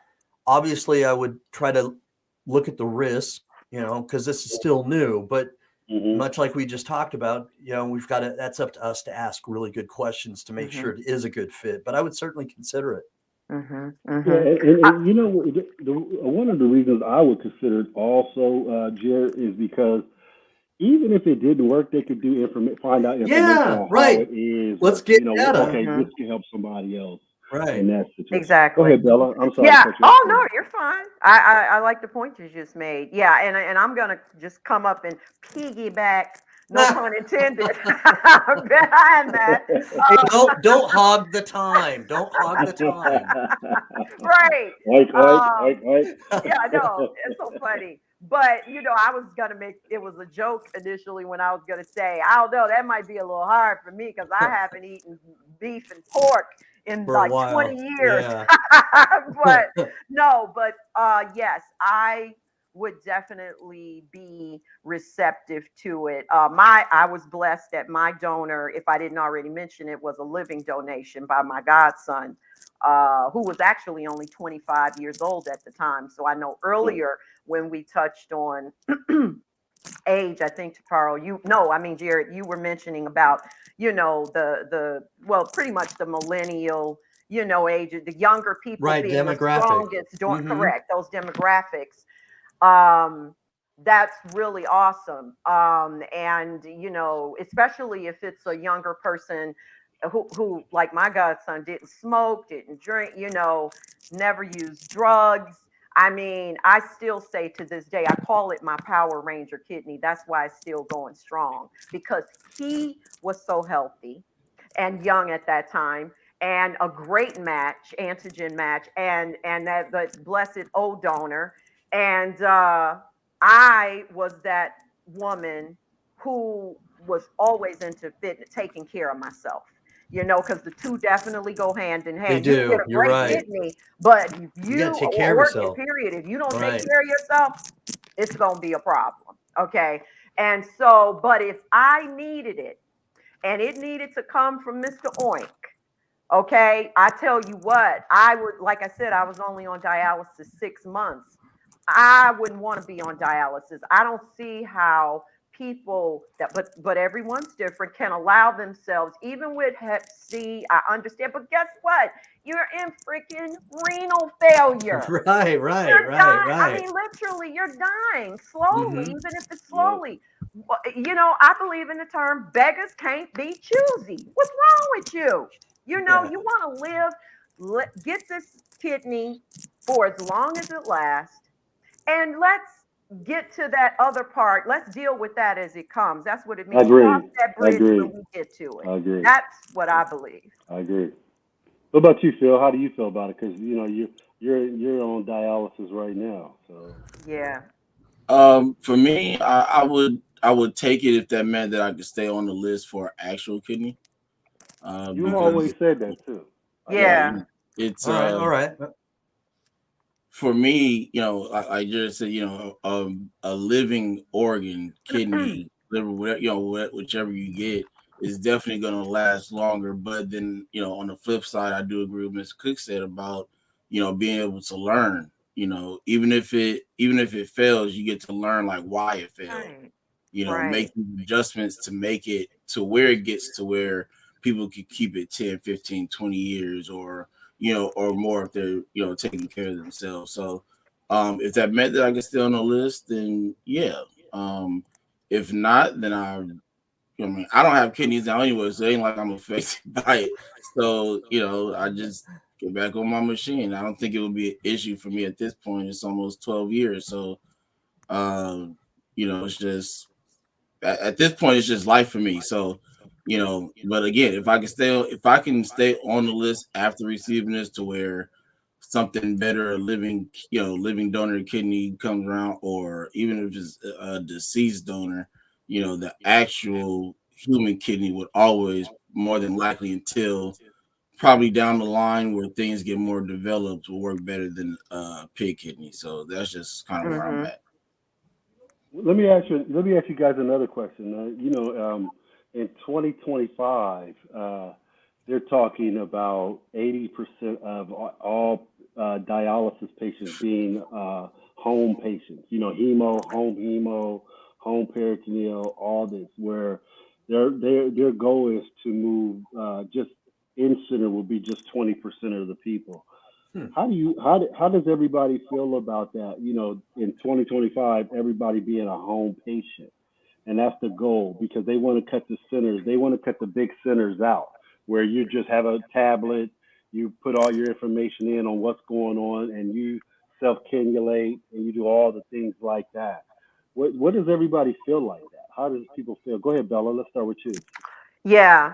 obviously, I would try to look at the risk, because this is still new, but Hmm. much like we just talked about, we've got to, that's up to us to ask really good questions to make Mm-hmm. sure it is a good fit. But I would certainly consider it. Mm-hmm. Yeah, Mm-hmm. and one of the reasons I would consider it also, Jared, is because even if it didn't work, they could find out information Yeah, on how right. it is, Let's or get data. okay, this Mm-hmm. can help somebody else Right. in that situation. Go Exactly. ahead, Bella. I'm sorry to Yeah. cut you off. Oh Go no, ahead. you're fine. I like the point you just made. Yeah, and I'm gonna just come up and piggyback, no pun intended, behind that. Hey, Um, don't hog the time. Don't hog the time. right. Oink, oink, Um, oink, oink. yeah, I know. It's so funny. But I was gonna make it was a joke initially when I was gonna say, I don't know, that might be a little hard for me because I haven't eaten beef and pork in For a like 20 while. years. Yeah. But no, but yes, I would definitely be receptive to it. I was blessed that my donor, if I didn't already mention it, was a living donation by my godson, who was actually only 25 years old at the time. So I know Right. earlier when we touched on age, I think Tafaro, you no, I mean Jared, you were mentioning about, the well, pretty much the millennial, age, the younger people Right. being the Demographic. strongest, Hmm. correct, those demographics. Um, that's really awesome. And especially if it's a younger person who like my godson didn't smoke, didn't drink, never used drugs. I mean, I still say to this day, I call it my Power Ranger kidney. That's why it's still going strong, because he was so healthy and young at that time, and a great match, antigen match, and that the blessed O donor. And I was that woman who was always into taking care of myself. Because the two definitely go hand in They hand. You can get do. a You're great right. kidney, but if You got you to take care of working, yourself. period, if you don't take Right. care of yourself, it's gonna be a problem. Okay. And so, but if I needed it, and it needed to come from Mr. Oink. Okay, I tell you what, I would, like I said, I was only on dialysis 6 months. I wouldn't want to be on dialysis. I don't see how people that, but everyone's different, can allow themselves, even with Hep C, I understand, but guess what? You're in freaking renal failure. Right, right, You're right, dying. I right. mean, literally, you're dying slowly, Hmm. even if it's Yep. slowly. You know, I believe in the term beggars can't be choosy. What's wrong with you? You know, Yeah. you want to live, get this kidney for as long as it lasts, and let's get to that other part. Let's deal with that as it comes. That's what it means. Cross Agreed. that bridge when Agreed. we get to it. I agree. That's what I believe. I agree. What about you, Phil? How do you feel about it? Because you're on dialysis right now. So Yeah. For me, I would take it if that meant that I could stay on the list for actual kidney. you've Because always said that too. I yeah, know. Yeah. it's All right, all right. for me, I just said, a living organ, kidney, liver, whatever, whichever you get, is definitely going to last longer. But then, on the flip side, I do agree with Ms. Cook said about, being able to learn. Even if it fails, you get to learn like why it failed. Right. Make Right. these adjustments to make it to where it gets to where people can keep it 10, 15, 20 years, or more if they're taking care of themselves. So if that meant that I could stay on the list, then yeah. um if not, then I don't have kidneys now anyway, so it ain't like I'm affected by it. So I just get back on my machine. I don't think it would be an issue for me at this point. It's almost 12 years. So it's just at this point it's just life for me. So but again, if I can stay on the list after receiving this to where something better, a living donor kidney comes around, or even if it's a deceased donor, the actual human kidney would always, more than likely, until probably down the line where things get more developed, will work better than pig kidney. So that's just kind of where I'm Mm-hmm. at. Let me ask you guys another question. In 2025, they're talking about 80% of all dialysis patients being home patients. Home peritoneal, all this. Where their goal is to move just in center will be just 20% of the people. Hmm. How does everybody feel about that? In 2025, everybody being a home patient, and that's the goal because they want to cut the centers. They want to cut the big centers out where you just have a tablet, you put all your information in on what's going on, and you self cannulate and you do all the things like that. What does everybody feel like that? How does people feel? Go ahead, Bella. Let's start with you. Yeah.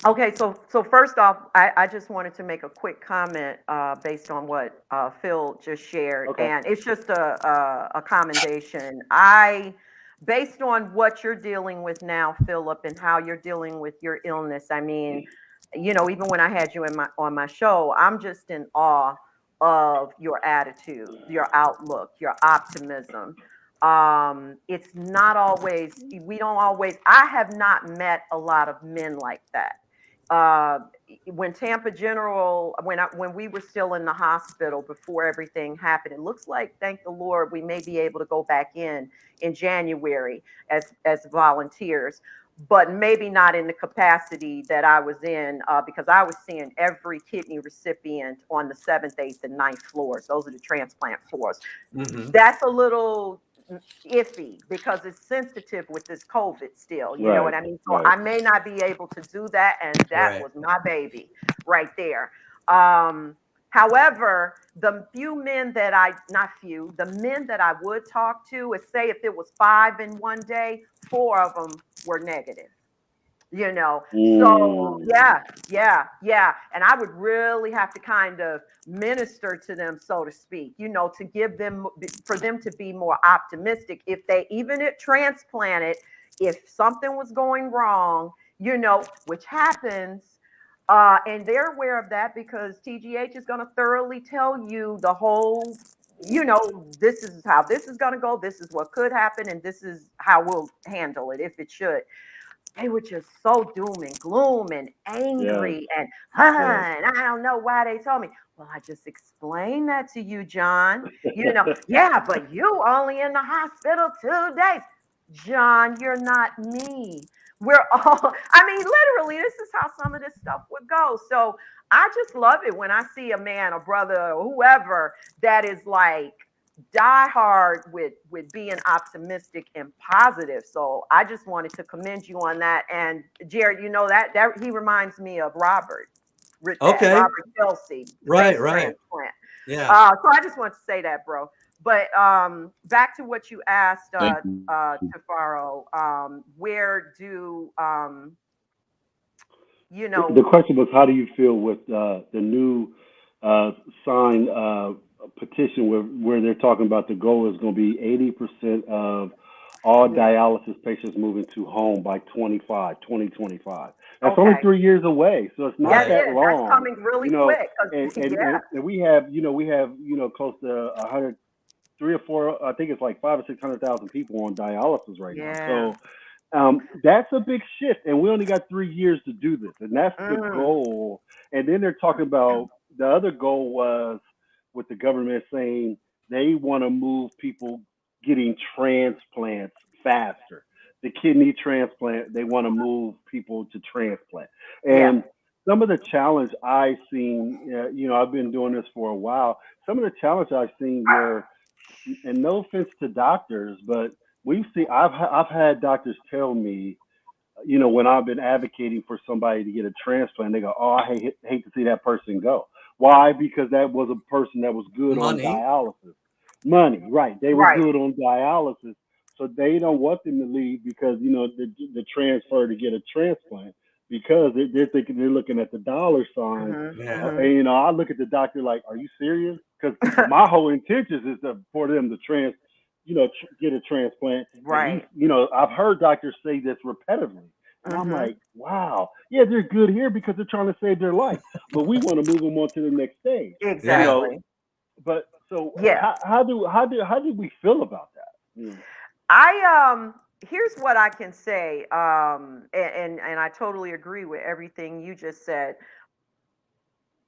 Okay, so first off, I just wanted to make a quick comment based on what Phil just shared, Okay. and it's just a commendation. Based on what you're dealing with now, Philip, and how you're dealing with your illness, I mean, even when I had you on my show, I'm just in awe of your attitude, your outlook, your optimism. It's not always, we don't always, I have not met a lot of men like that. uh, when Tampa General, when we were still in the hospital before everything happened, it looks like, thank the Lord, we may be able to go back in January as volunteers, but maybe not in the capacity that I was in, because I was seeing every kidney recipient on the seventh, eighth, and ninth floors. Those are the transplant floors. Hmm. That's a little iffy because it's sensitive with this COVID still. You know what Right. I mean? So Right. I may not be able to do that. And that Right. was my baby right there. Um, However, the few men that not few, the men that I would talk to, is say if it was five in one day, four of them were negative. So Mm. yeah, and I would really have to kind of minister to them, so to speak, to give them, for them to be more optimistic. If they, even it transplanted, if something was going wrong, which happens, and they're aware of that because TGH is going to thoroughly tell you the whole, this is how this is going to go, this is what could happen, and this is how we'll handle it if it should. They were just so doom and gloom and Yes. angry and, Yes. and I don't know why they told me. Well, I just explained that to you, John. Yeah, but you only in the hospital 2 days. John, you're not me. We're all, I mean, literally, this is how some of this stuff would go. So I just love it when I see a man, a brother, or whoever that is like die hard with being optimistic and positive. So I just wanted to commend you on that. And Jared, you know that he reminds me of Robert, Okay. Robert Kelsey, the Right, face right. transplant. Yeah. So I just want to say that, bro. But back to what you asked, Thank you. Tafaro, where do you The know? question was, how do you feel with the new uh, signed petition where they're talking about the goal is going to be 80% of all Yeah. dialysis patients moving to home by 2025. That's only Okay. 3 years away, so it's not That Right. that is. That's long, coming really you know. quick. 'Cause- And and, yeah. and, and we have close to 100, 3 or 4, I think it's like 5 or 600,000 people on dialysis right now. Yeah. So that's a big shift, and we only got 3 years to do this, and that's the Mm, goal. And then they're talking about the other goal was with the government saying they want to move people getting transplants faster. The kidney transplant, they want to move people to transplant. yeah. And some of the challenge I've seen, I've been doing this for a while. Some of the challenge I've seen where, and no offense to doctors, but we've seen I've had doctors tell me, when I've been advocating for somebody to get a transplant, they go, "Oh, I hate to see that person go." Why? Because that was a person that was good on Money. dialysis. Money, right? They were Right. good on dialysis, so they don't want them to leave because the transfer to get a transplant because they're thinking they're looking at the dollar sign. Mhm. Yeah. Mhm. And I look at the doctor like, "Are you serious?" Because my whole intention is for them to get a transplant. And Right. I've heard doctors say this repetitively. And I'm Mhm. like, wow, yeah, they're good here because they're trying to save their life, but we want to move them on to the next stage, you Yeah. know. Exactly. But so Yeah. how do we feel about that? I here's what I can say. And I totally agree with everything you just said.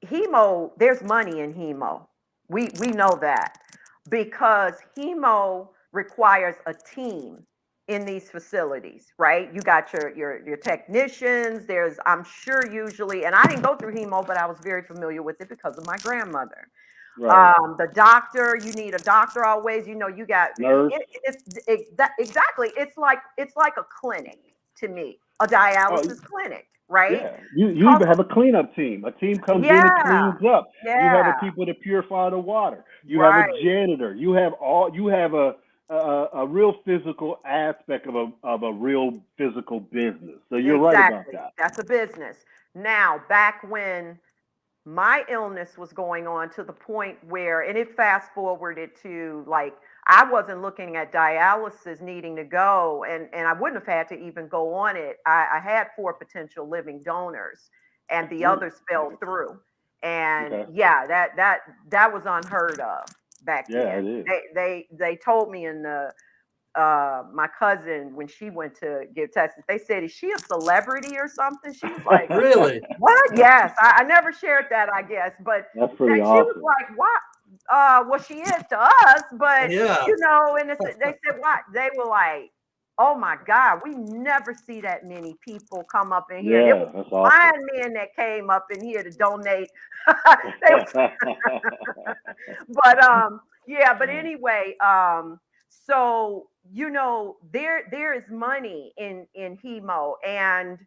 Hemo, there's money in hemo. We know that because hemo requires a team in these facilities, right? You got your technicians. There's, I'm sure, usually, and I didn't go through hemo, but I was very familiar with it because of my grandmother. Right, The doctor, you need a doctor always. You know, you got nurse. exactly. It's like a clinic to me, a Oh, dialysis clinic, right? yeah. You Because even have a cleanup team. A team comes in and yeah, cleans up. You have a yeah, people to purify the water. You have a right, janitor. You have a real physical aspect of a real physical business. So you're right about exactly. that. That's a business. Now, back when my illness was going on to the point where, and it fast forwarded to like, I wasn't looking at dialysis needing to go, and I wouldn't have had to even go on it. I had 4 potential living donors, and the Mm, others fell through. And okay. yeah, that was unheard of back Yeah, then. it is. They told me in the my cousin when she went to get tested, they said, "Is she a celebrity or something?" She was like, Really? "What?" Yes, I never shared that, I guess, but That's pretty that she was awesome. like, "What?" Well, she is to us, but Yeah. and they said, "What?" They were like, "Oh my God, we never see that many people come up in here." And it was Yeah, that's awesome. blind men that came up in here to donate. They was but yeah, but anyway, so there is money in hemo. And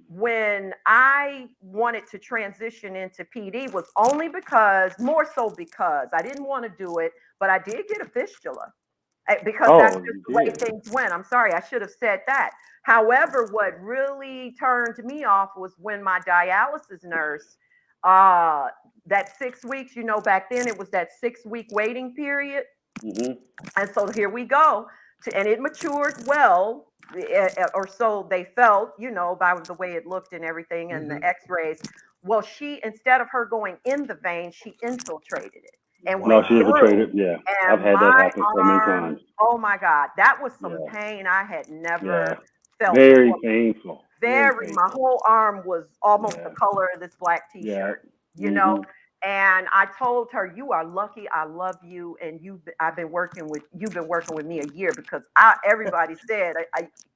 when I wanted to transition into PD was only because, more so because I didn't want to do it, but I did get a fistula. Because that's Oh, just you the way did. things went. I'm sorry, I should have said that. However, what really turned me off was when my dialysis nurse, uh, that 6 weeks, back then it was that 6 week waiting period. Mhm. And so here we go. And it matured well, or so they felt, by the way it looked and everything and the Hmm. x rays. Well, instead of her going in the vein, she infiltrated it and No, went she Wow. through. infiltrated. Yeah, I've And had that my happen so many arm, times. oh my God, that was some Yeah, pain I had yeah. never felt Very before. painful. Very My painful. whole arm was almost the Yeah, color of this black yeah. t-shirt, you know? Mhm. And I told her, "You are lucky. I love you, and you've been working with me a year because everybody said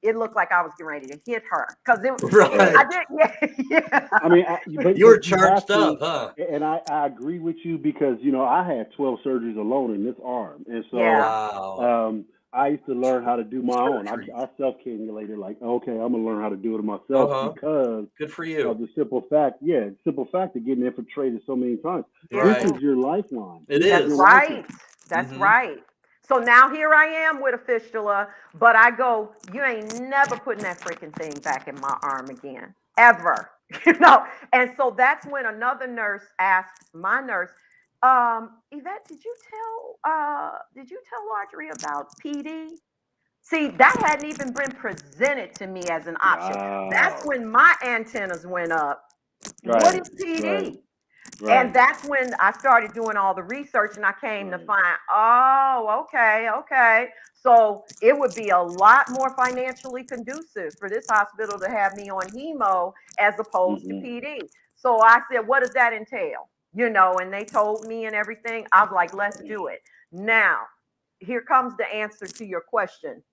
it looked like I was getting ready to hit her because Right. I Right. did, yeah, I mean, You were but you have charged to, up, huh? and I agree with you because I had 12 surgeries alone in this arm, and so yeah, Wow. um, I used to learn how to do my own. Surgeries. I self cannulated, like, okay, I'm gonna learn how to do it myself Uh-huh. because Good for of you. the simple fact of getting infiltrated so many times. This yeah. Right. is your lifeline. It This is That's your is. right. lifeline. That's Mm-hmm. right. So now here I am with a fistula, but I go, you ain't never putting that freaking thing back in my arm again, ever. And so that's when another nurse asked my nurse, Yvette, did you tell Audrey about PD? See, that hadn't even been presented to me as an option. That's Wow. when my antennas went up. What Right. is Right. PD? And Right. that's when I started doing all the research and I came to Right. find, oh, okay, okay. So it would be a lot more financially conducive for this hospital to have me on hemo as opposed to Mm-hmm. PD. So I said, what does that entail? And they told me and everything. I was like, let's do it. Now, here comes the answer to your question.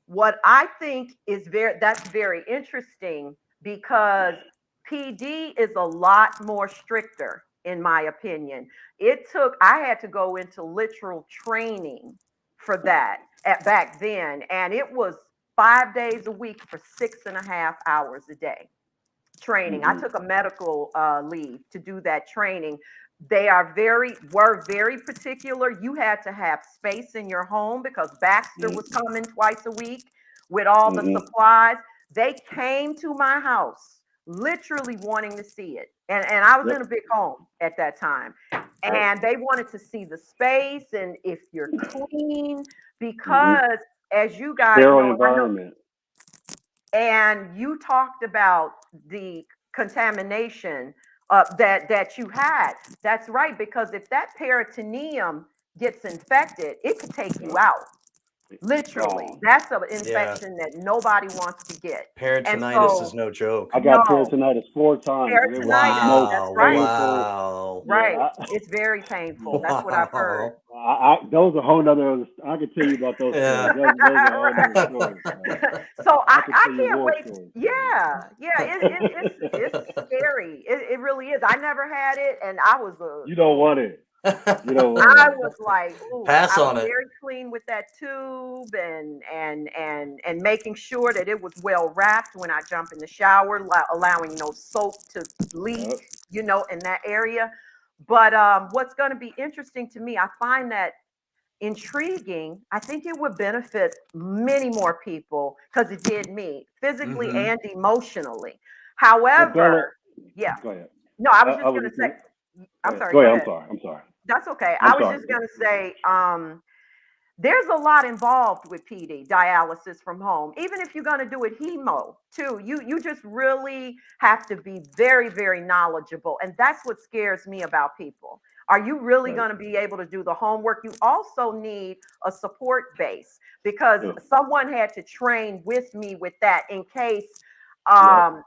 What I think is that's very interesting because PD is a lot more stricter in my opinion. I had to go into literal training for that back then, and it was 5 days a week for 6.5 hours a day training. I Mm-hmm. took a medical leave to do that training. They were very particular. You had to have space in your home because Baxter was coming twice a week with all the Mm-hmm. supplies. They came to my house literally wanting to see it. And I was Yep. in a big home at that time. Yep. And they wanted to see the space and if you're clean, Mm-hmm. because as you guys Sterile know, and I know environment. and you talked about the contamination that you had. That's right, because if that peritoneum gets infected, it could take you Yep. out. Literally, Gone. that's an Yeah. infection that nobody wants to get. And Peritonitis is so, no I joke. got no, peritonitis 4 times, and it was the peritonitis. most That's Wow. right. painful. Wow. Yeah, Right. It's very painful. yeah. That's what I've heard. Wow. Those are a whole nother. I could tell you about those stories. Yeah. Those are a whole Right. nother stories. So I I, could I tell you can't war wait. stories. Yeah. It's scary. It really is. I never had it, and You don't want it. You don't want I it. was like, ooh, Pass I was on it. very clean with that tube and making sure that it was well wrapped when I jump in the shower, allowing no soap to leak, Yep. in that area. But what's going to be interesting to me, I find that intriguing. I think it would benefit many more people because it did me physically Mm-hmm. and emotionally. Well, Bella, However, yeah, go ahead. no, I was I just was going to just say, gonna go I'm ahead. sorry, Go go ahead. I'm ahead. sorry. I'm sorry. That's okay. I'm I was sorry. just going to say, there's a lot involved with PD dialysis from home. Even if you're going to do it hemo too, you just really have to be very very knowledgeable, and that's what scares me about people. Are you really Right. going to be able to do the homework? You also need a support base because Yep. someone had to train with me with that in case Yep.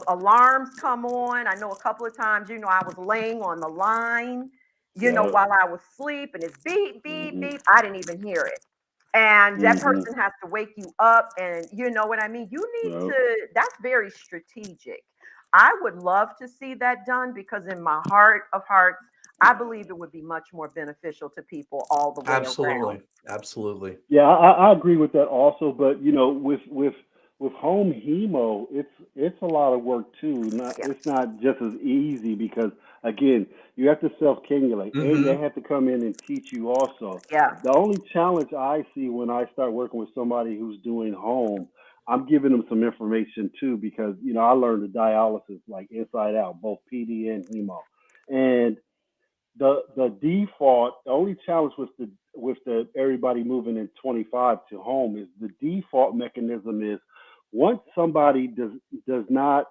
alarms come on. I know a couple of times, I was laying on the line, Yep. while I was asleep, and it's beep, beep, Mhm. beep. I didn't even hear it. And that Mhm. person has to wake you up, and you know what I mean? You need Yep. that's very strategic. I would love to see that done because, in my heart of hearts, I believe it would be much more beneficial to people all the way around. Absolutely. Absolutely. Yeah, I agree with that also, but with home hemo, it's a lot of work too. Yeah, It's not just as easy because again, you have to self cannulate and they Mm-hmm. have to come in and teach you also. yeah, The only challenge I see when I start working with somebody who's doing home, I'm giving them some information too because I learned the dialysis like inside out, both PD and hemo, and the default, the only challenge with the everybody moving in 25 to home is the default mechanism is once somebody does not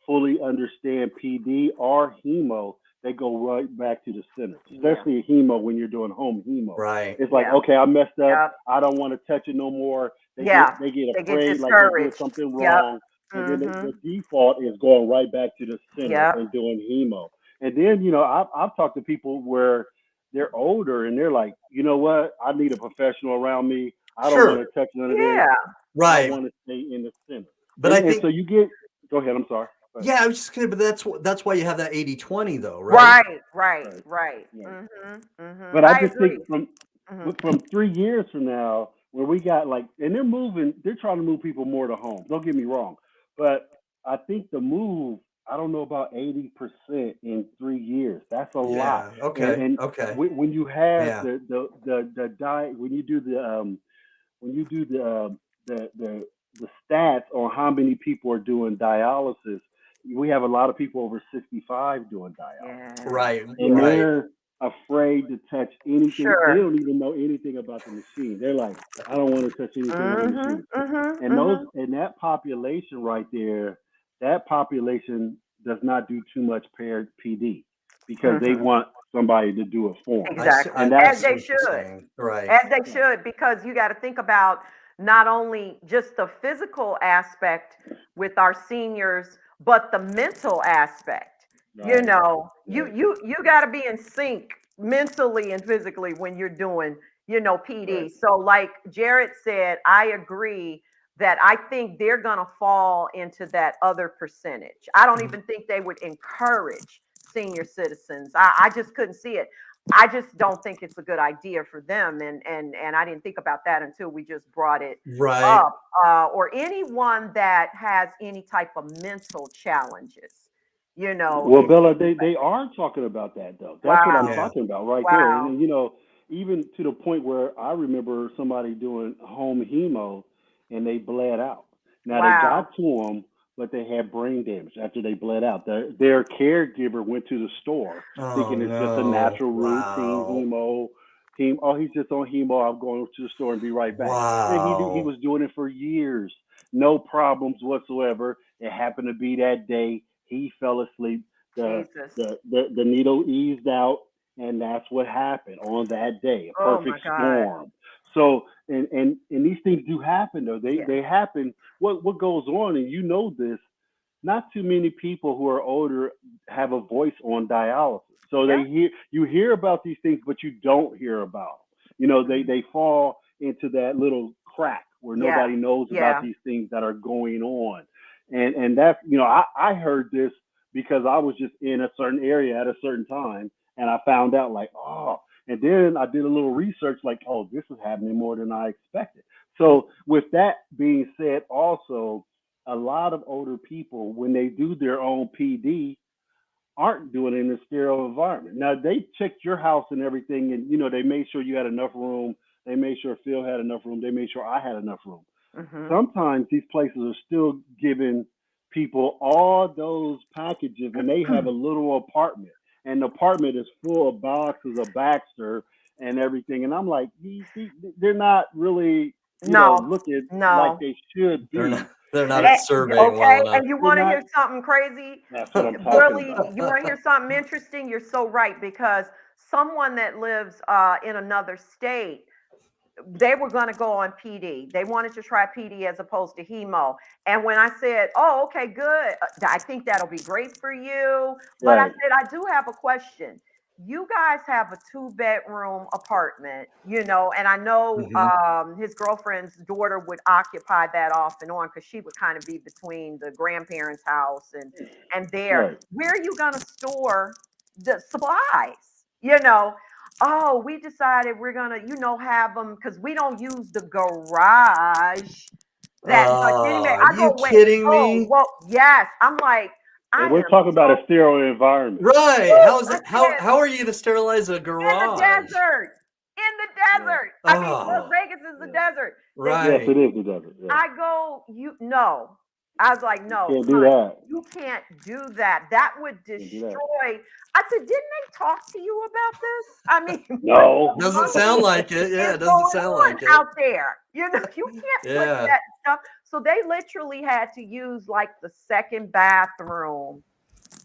fully understand PD or hemo, they go right back to the center, yeah, especially hemo when you're doing home hemo. Right. It's like, yeah, okay, I messed up. yep, I don't want to touch it no more. They get yeah. they get They get afraid like they did discouraged. something Yep. wrong, and then Mm-hmm. the default is going right back to the center Yep. and doing hemo. And then, I've talked to people where they're older and they're like, you know what? I need a professional around me. I don't want Sure. to touch none of this. Yeah. I Right. want to stay in the center. But I And think, so you get, go ahead. I'm sorry. Go ahead. yeah, I was just kidding, but that's why you have that 80-20 though, right? Right, right, Right. right. Right. But I I just think agree. from Hmm. 3 years from now, where we got like, and they're trying to move people more to home. Don't get me wrong, but I think the move, I don't know about 80% in 3 years. That's a lot. Yeah. And Okay. Okay. when you have Yeah. the diet, when you do the the the stats on how many people are doing dialysis, we have a lot of people over 65 doing dialysis, Yes. Right. and Yes. Right. they're afraid to touch anything. They Sure. don't even know anything about the machine. They're like, I don't want to touch anything on the Mhm. machine. Mhm. And that population right there, that population does not do too much paired PD because they Mhm. want somebody to do it for them. Exactly. And I that's As see they what you're should. saying. Right. As they right, should, because you got to think about not only just the physical aspect with our seniors, but the mental aspect. You right, know, you right, you you got to be in sync mentally and physically when you're doing, PD. right. So like Jared said, I agree that I think they're going to fall into that other percentage. I don't even think they would encourage senior citizens. I just couldn't see it. I just don't think it's a good idea for them, and I didn't think about that until we just brought it Right. up. Or anyone that has any type of mental challenges, Well, in Bella, any they way. are talking about that though. That's what I'm Wow, Yeah. talking about right there. wow, And even to the point where I remember somebody doing home hemo and they bled out. Now they wow. got to them, but they had brain damage after they bled out. Their caregiver went to the store Oh thinking it's just a no. natural routine Wow. hemo. Oh, he's just on hemo. I'm going to the store and be right back. And he Wow. was doing it for years, no problems whatsoever. It happened to be that day. He fell asleep. The Jesus. the needle eased out, and that's what happened on that day. A Oh perfect my God. storm. So and these things do happen though. They Yeah. they happen. What goes on, and you know this, not too many people who are older have a voice on dialysis. So Yeah. you hear about these things, but you don't hear about them. Mhm. They fall into that little crack where Yeah. nobody knows about Yeah. these things that are going on. And that's I heard this because I was just in a certain area at a certain time, and I found out like, oh, and then I did a little research like, oh, this is happening more than I expected. So with that being said, also a lot of older people, when they do their own PD, aren't doing it in a sterile environment. Now they checked your house and everything, and they made sure you had enough room. They made sure Phil had enough room. They made sure I had enough room. Mhm. Sometimes these places are still giving people all those packages, and they have a little apartment, and the apartment is full of boxes of Baxter and everything. And I'm like, they're not really, No. looking like No. they should They're be. not they're And not Eh, surveying well okay, enough. and you they're want to not. hear something crazy? That's what I'm talking Really, about. you want to hear something interesting? You're so right, because someone that lives in another state, they were going to go on PD. They wanted to try PD as opposed to hemo. And when I said, "Oh, okay, good. I think that'll be great for you," but I Right. said, "I do have a question. You guys have a two-bedroom apartment, and I know Hmm. his girlfriend's daughter would occupy that off and on because she would kind of be between the grandparents' house and there. Right. Where are you going to store the supplies? You know, Oh, we decided we're gonna, have them because we don't use the garage that much anyway. Are I you go, wait, kidding oh, me? well, yes. I'm like, And I we're am talking about a so, sterile environment. Right. woo, How is I it how said, how are you gonna sterilize a in the garage? desert, in the Right. desert. I mean, Las Right. Oh, Vegas is the Right. desert. They Yes, said, it right. is the desert. Yeah. I go, no. I was like, You no, can't do honey, that. you can't do that. That would Can't do that. destroy. I said, didn't they talk to you about this? I mean, what No. the Doesn't monkey sound like it. Yeah, is it doesn't going sound on like it. out there? You can't put Yeah. that stuff. So they literally had to use like the second bathroom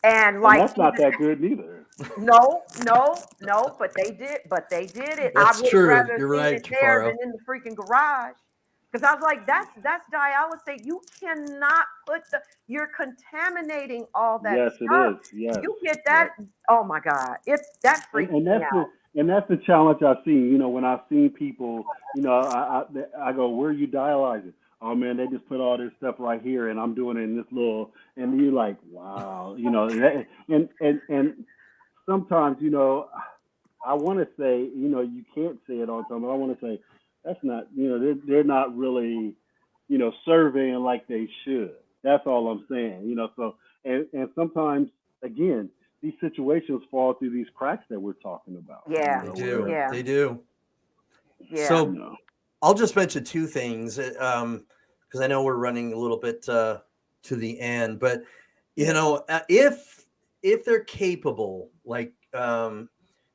and And like that's not that good neither. no, no, no, but they did it. I That's would true. rather You're seen right, it there than Jafaro. in the freaking garage. Because I was like, that's dialysate. You cannot put you're contaminating all that Yes, it stuff. is. Yes, You get yes. that, oh my God. That and freaks and me that's the out. and that's the challenge I've seen. When I've seen people, I go, where are you dialyzing? Oh man, they just put all this stuff right here, and I'm doing it in this little, and you're like, wow, and sometimes, I want to say, you can't say it all the time, but I want to say that's not, they're not really, surveying like they should. That's all I'm saying, So, and sometimes, again, these situations fall through these cracks that we're talking about, Yeah. They do. where, Yeah. They do. Yeah. you So know, I'll just mention two things because I know we're running a little bit to the end, but yeah, if they're capable, like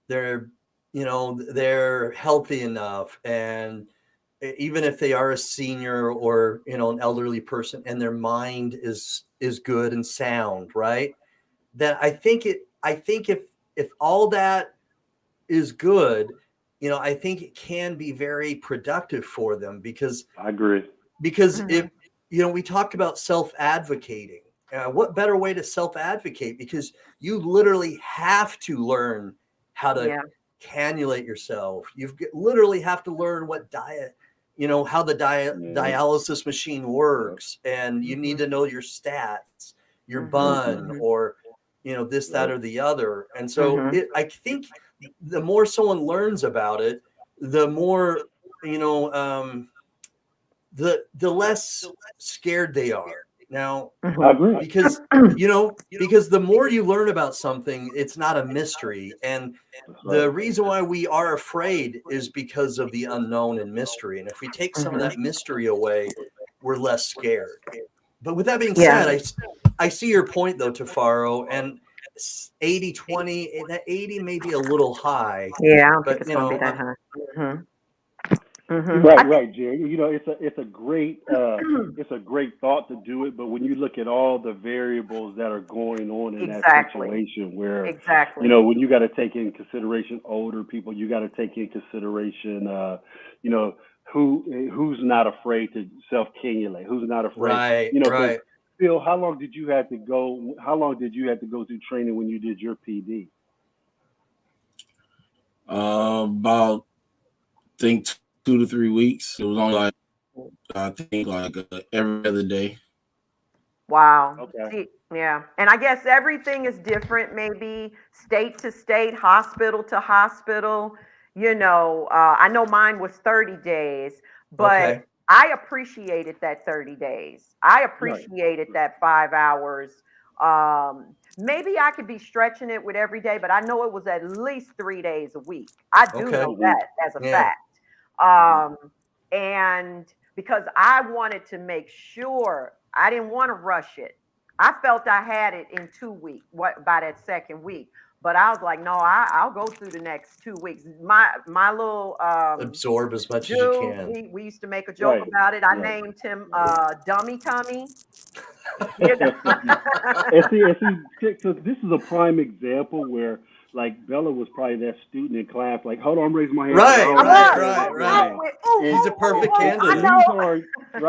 they're they're healthy enough, and even if they are a senior or an elderly person, and their mind is good and sound, right? Then I think if all that is good, I think it can be very productive for them I agree. because Hmm. if we talked about self-advocating. What better way to self-advocate? Because you literally have to learn how to Yeah. cannulate yourself. Literally have to learn what diet, how the Yeah. dialysis machine Yep. works, and you need Hmm. to know your stats, your Hmm. hmm bun, Hmm. or this, that, Yep. or the other. And so Hmm. I think the more someone learns about it, the more you know. The less scared they are now, I Hmm. agree. because the more you learn about something, it's not a mystery. And That's right. the reason why we are afraid is because of the unknown and mystery. And if we take some of Hmm. that mystery away, we're less scared. But with that being Yeah. said, I see your point though, Tafaro, and 80-20, that 80 may be a little high, Yeah. I don't think but it's going to be that high. Hmm. Hmm. I Right, think. right, Jerry. It's a great thought to do it, but when you look at all the variables that are going on in that Exactly. situation, where Exactly. when you got to take in consideration older people, you got to take in consideration, you know, who's not afraid to self cannulate, who's not afraid, right, because right. Phil, how long did you have to go? How long did you have to go through training when you did your PD? About think 2 to 3 weeks. It was only like I think like every other day. Wow. Okay. See, yeah. And I guess everything is different, maybe state to state, hospital to hospital. I know mine was 30 days, but Okay. I appreciated that 30 days. I Right. appreciated that 5 hours. Maybe I could be stretching it with every day, but I know it was at least 3 days a week. I do Okay. know hmm that as a Yeah. fact. hmm Um, and because I wanted to make sure I didn't want to rush it. I felt I had it in 2 weeks, by that second week. But I was like, no, I'll go through the next 2 weeks. My little Absorb as much as you dude, can. we used to make a joke Right. about it. I Right. named him Right. Dummy Tummy. You know? So this is a prime example where, like, Bella was probably that student in class, like, hold on, I'm raising my hand because I Right, don't I right, was. understand right, what's Oh, going right. on. oh, oh, And She's a oh, oh, perfect oh, I and candidate. these know. are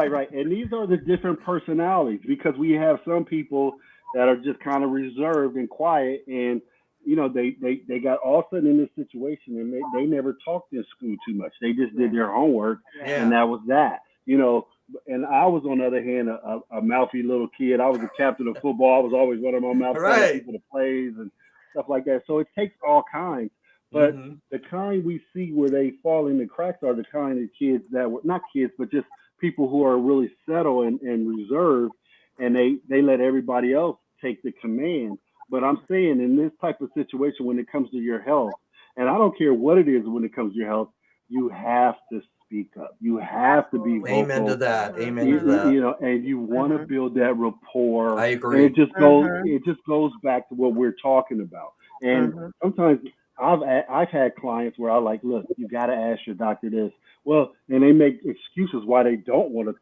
right, and these are the different personalities, because we have some people that are just kind of reserved and quiet, and they got all of a sudden in this situation, and they never talked in school too much. They just did Yeah, their homework, yeah. and Yeah. that was that. And I was, on the other hand, a mouthy little kid. I was the captain of football. I was always running my mouth telling Right. people the plays and stuff like that. So it takes all kinds. But Mm-hmm. the kind we see where they fall in the cracks are the kind of kids that were not kids, but just people who are really settled and reserved, and they let everybody else take the command. But I'm saying, in this type of situation, when it comes to your health, and I don't care what it is when it comes to your health, you have to speak up. You have to be Absolutely. Amen to vocal, that. Mhm. Amen to Mhm. that. and you want to Mhm. build that rapport, I and agree. Mhm. it just goes back to what we're talking about. And Mhm. sometimes I've had clients where I like, look, you got to ask your doctor this. Well, and they make excuses why they don't want to,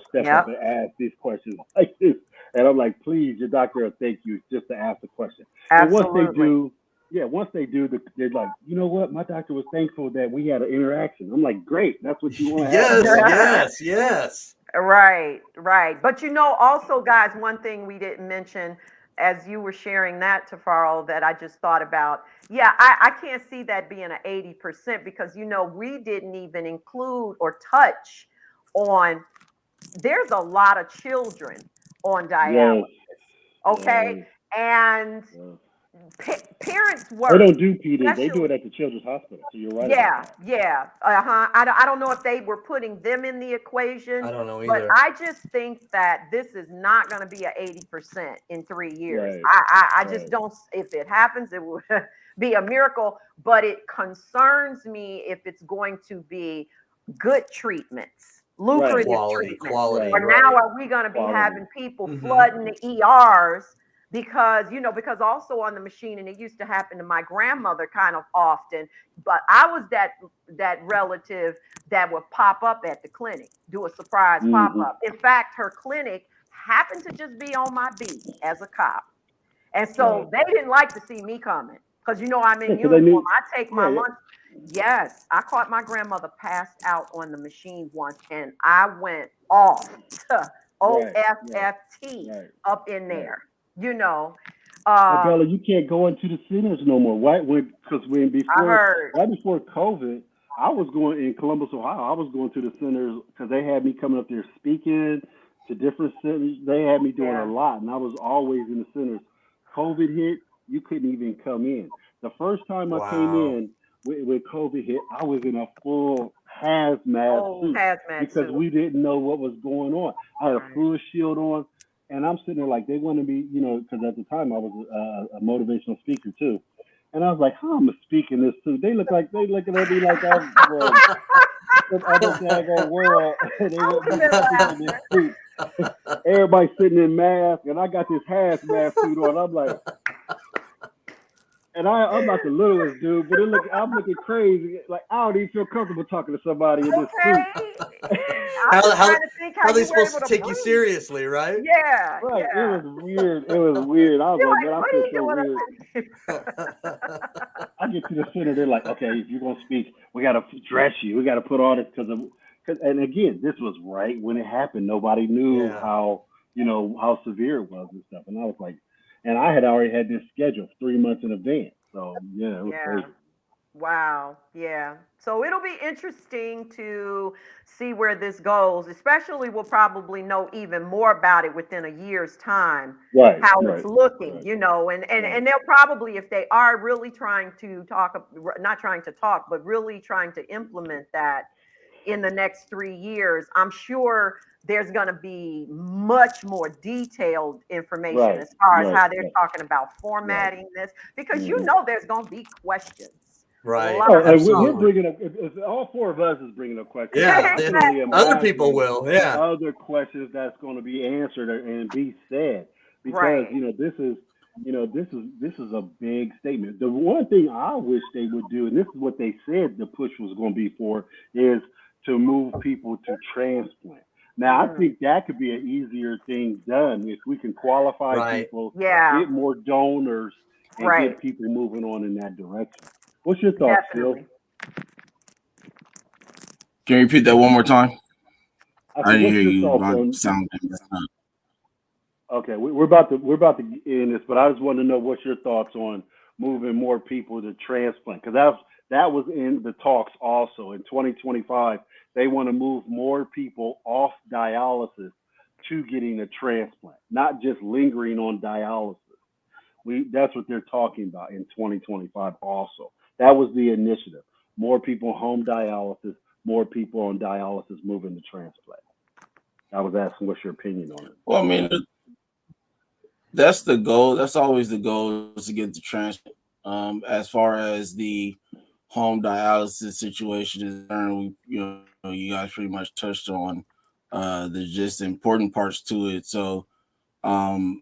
step up Yep. and ask these questions like this. And I'm like, please, your doctor will thank you just to ask the question. And once they Absolutely. do, yeah, once they do, they're like, you know what? My doctor was thankful that we had an interaction. I'm like, great. That's what you want to have, Yes, man. yes, yes. Right, right. But also, guys, one thing we didn't mention as you were sharing that, Tafaro, that I just thought about. Yeah, I can't see that being an 80% because, we didn't even include or touch on, there's a lot of children on dialysis, Yes, okay? yes, And yes. parents They work, don't do PD. They do especially. it at the Children's Hospital. So you're right about Yeah, that. yeah. Uh-huh. I don't know if they were putting them in the equation, I don't know but either. I just think that this is not going to be a 80% in 3 years. Right, I just right, don't, if it happens, it would be a miracle, but it concerns me if it's going to be good treatments, right, lucrative treatments, Quality, right. or now right. are we going to be Quality. having people Hmm. flooding the ERs because also on the machine, and it used to happen to my grandmother kind of often, but I was that relative that would pop up at the clinic, do a surprise pop Hmm. up. In fact, her clinic happened to just be on my beat as a cop. And Right. so they didn't like to see me coming because I'm Yeah, in because they uniform. knew. I take my Yeah, yeah. lunch. Yes, I caught my grandmother passed out on the machine once and I went off to Right, right, OFFT right, up in right. there, you know. But Bella, Um, you can't go into the centers no more. Right? When I before, heard. right before COVID, I was going in Columbus, Ohio. I was going to the centers because they had me coming up there speaking to different centers. They had me doing a Yeah. lot, and I was always in the centers. COVID hit, you couldn't even come in. The first time I came Wow. in when COVID hit, I was in a full hazmat Oh, suit hazmat because suit. we didn't know what was going on. I had a Right. full shield on. And I'm sitting there like they want to be, because at the time I was a motivational speaker too, and I was like, how am I speaking this too? They looking at me like I'm from some other daggone world, and they I want would have me to been speak in this laughing. suit. Everybody sitting in masks, and I got this hazmat suit on. I'm like, and I'm not the littlest dude, but I'm looking crazy. Like I don't even feel comfortable talking to somebody in this suit. Okay. I'm how just how trying to think how how are they you were supposed able to to take you breathe. seriously, right? Yeah, Right. It yeah. was weird. It was weird. I was You're like, like, man, I what are feel you so doing weird. up in here? I get to the center, they're like, okay, if you're gonna speak, we gotta dress you. We gotta put on it and again, this was right when it happened. Nobody knew Yeah. how severe it was and stuff. And I was like, and I had already had this scheduled 3 months in advance. So yeah, it was Yeah. crazy. Wow. Yeah. So it'll be interesting to see where this goes. Especially, we'll probably know even more about it within a year's time, Right, how it's right, looking, right, and right, they'll probably, if they are really trying to talk, not trying to talk, but really trying to implement that in the next 3 years, I'm sure there's going to be much more detailed information right, as far as right, how they're right, talking about right. formatting this, because Hmm. there's going to be questions. Right. Lots Oh, and we're Absolutely. bringing up. If all four of us is bringing up questions, Yeah. I can only Other people imagine will. the Yeah. other questions that's going to be answered and be said because Right. this is a big statement. The one thing I wish they would do, and this is what they said the push was going to be for, is to move people to transplant. Now, I Mm, think that could be an easier thing done if we can qualify Right. people, yeah. get more donors, and Right. get people moving on in that direction. What's your thoughts, Phil? Definitely. Can you repeat that one more time? I I said, didn't what's hear your you. thoughts My on? sound messed up. Okay, we're about to end this, but I just want to know what's your thoughts on moving more people to transplant because that was in the talks also in 2025. They want to move more people off dialysis to getting a transplant, not just lingering on dialysis. That's what they're talking about in 2025 also. That was the initiative. More people home dialysis, more people on dialysis moving to transplant. I was asking what's your opinion on it. Well, I mean, that's the goal. That's always the goal is to get the transplant. As far as the home dialysis situation is concerned, you guys pretty much touched on the just important parts to it. So, to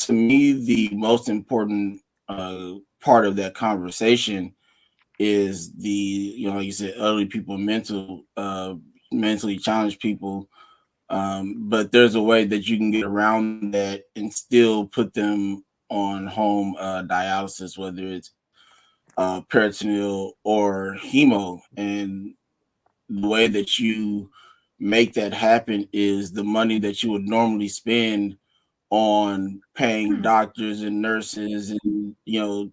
me, the most important part of that conversation is the like you said, elderly people, mentally challenged people. But there's a way that you can get around that and still put them on home dialysis, whether it's peritoneal or hemo. And the way that you make that happen is the money that you would normally spend on paying doctors and nurses and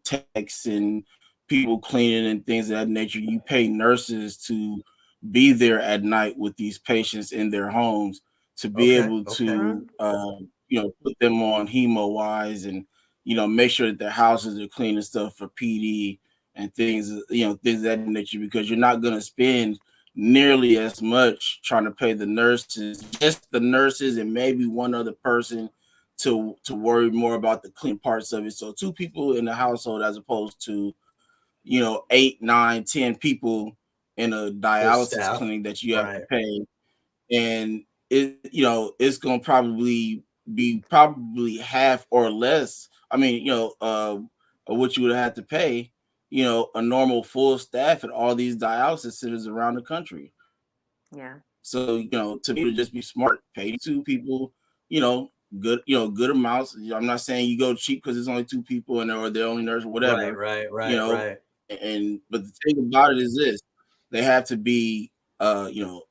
techs and people cleaning and things of that nature. You pay nurses to be there at night with these patients in their homes to be Okay. able Okay. to Mhm. put them on hemo wise and make sure that their houses are clean and stuff for PD and things of that nature, because you're not going to spend nearly as much trying to pay the nurses, just the nurses and maybe one other person to worry more about the clean parts of it. So two people in the household as opposed to 8, 9, 10 people in a Full dialysis staff. clinic that you have to Right. pay. And it's gonna probably half or less. I mean, of what you would have to pay, a normal full staff at all these dialysis centers around the country. Yeah. So, to me, to just be smart, pay two people, good amounts. I'm not saying you go cheap because it's only two people and or they're only nurse or Right. whatever, Right. you Right. know. Right. And but the thing about it is this: they have to be, uh, you know,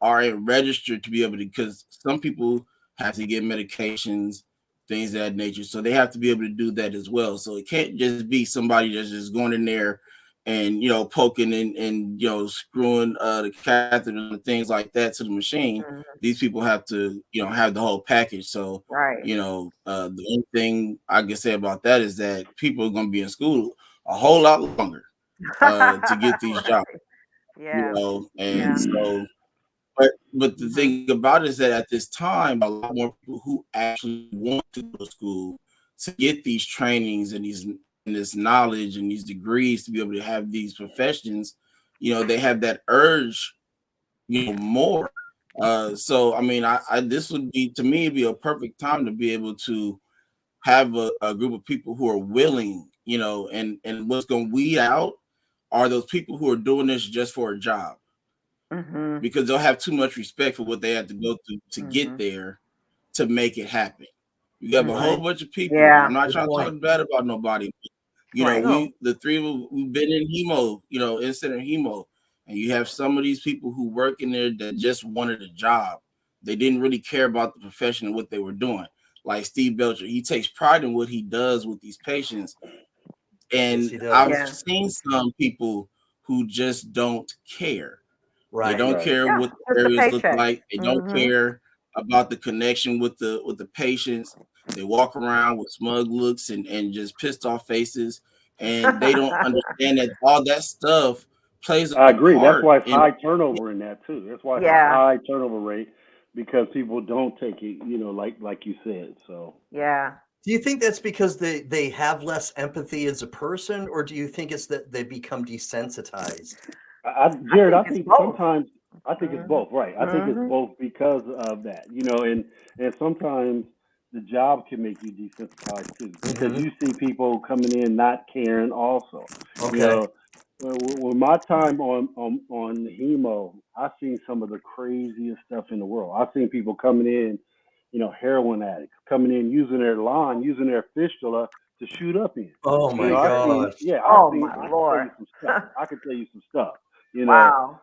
RN registered to be able to, because some people have to get medications, things of that nature. So they have to be able to do that as well. So it can't just be somebody that's just going in there and poking and screwing the catheters and things like that to the machine. Mhm. These people have to have the whole package. So Right. the only thing I can say about that is that people are going to be in school a whole lot longer to get these jobs. Right. Yeah. And Yeah. so but the Mhm. thing about it is that at this time, a lot more people who actually want to go to school to get these trainings and this knowledge and these degrees to be able to have these professions, they have that urge, more. So I mean, I this would be, to me, be a perfect time to be able to have a group of people who are willing, and what's going to weed out are those people who are doing this just for a job, Mhm. because they'll have too much respect for what they have to go through to get Mhm. there to make it happen. You have a whole Mhm. bunch of people, and I'm Yeah. not Good trying to point. talk bad about nobody. Right. We No. the three of us, we've been in hemo, in center hemo, and you have some of these people who work in there that just wanted a job. They didn't really care about the profession and what they were doing. Like Steve Belcher, he takes pride in what he does with these patients, Yes, and he I've does. Yeah. seen some people who just don't care. They Right. don't Right. care Yeah. what the Just a areas look paycheck. like. They don't Mhm. care about the connection with the patients. They walk around with smug looks and just pissed off faces, and they don't understand that all that stuff plays I a agree. That's part why it's in. high turnover in that too. That's why it's a Yeah. high turnover rate because people don't take it, like you said. So Yeah. Do you think that's because they have less empathy as a person, or do you think it's that they become desensitized? I Jared, think I it's think both. sometimes I think it's Mhm. both. Right. I think it's Mhm. both because of that. And sometimes the job can make you desensitized too because Hmm. you see people coming in not caring. Also, you Okay. know, with my time on hemo, I've seen some of the craziest stuff in the world. I've seen people coming in, heroin addicts coming in using their line, using their fistula to shoot up in. Oh my I've Jesus. seen, gosh. yeah, Oh my I can tell you Lord. some stuff. I can tell you some stuff, you know, Wow.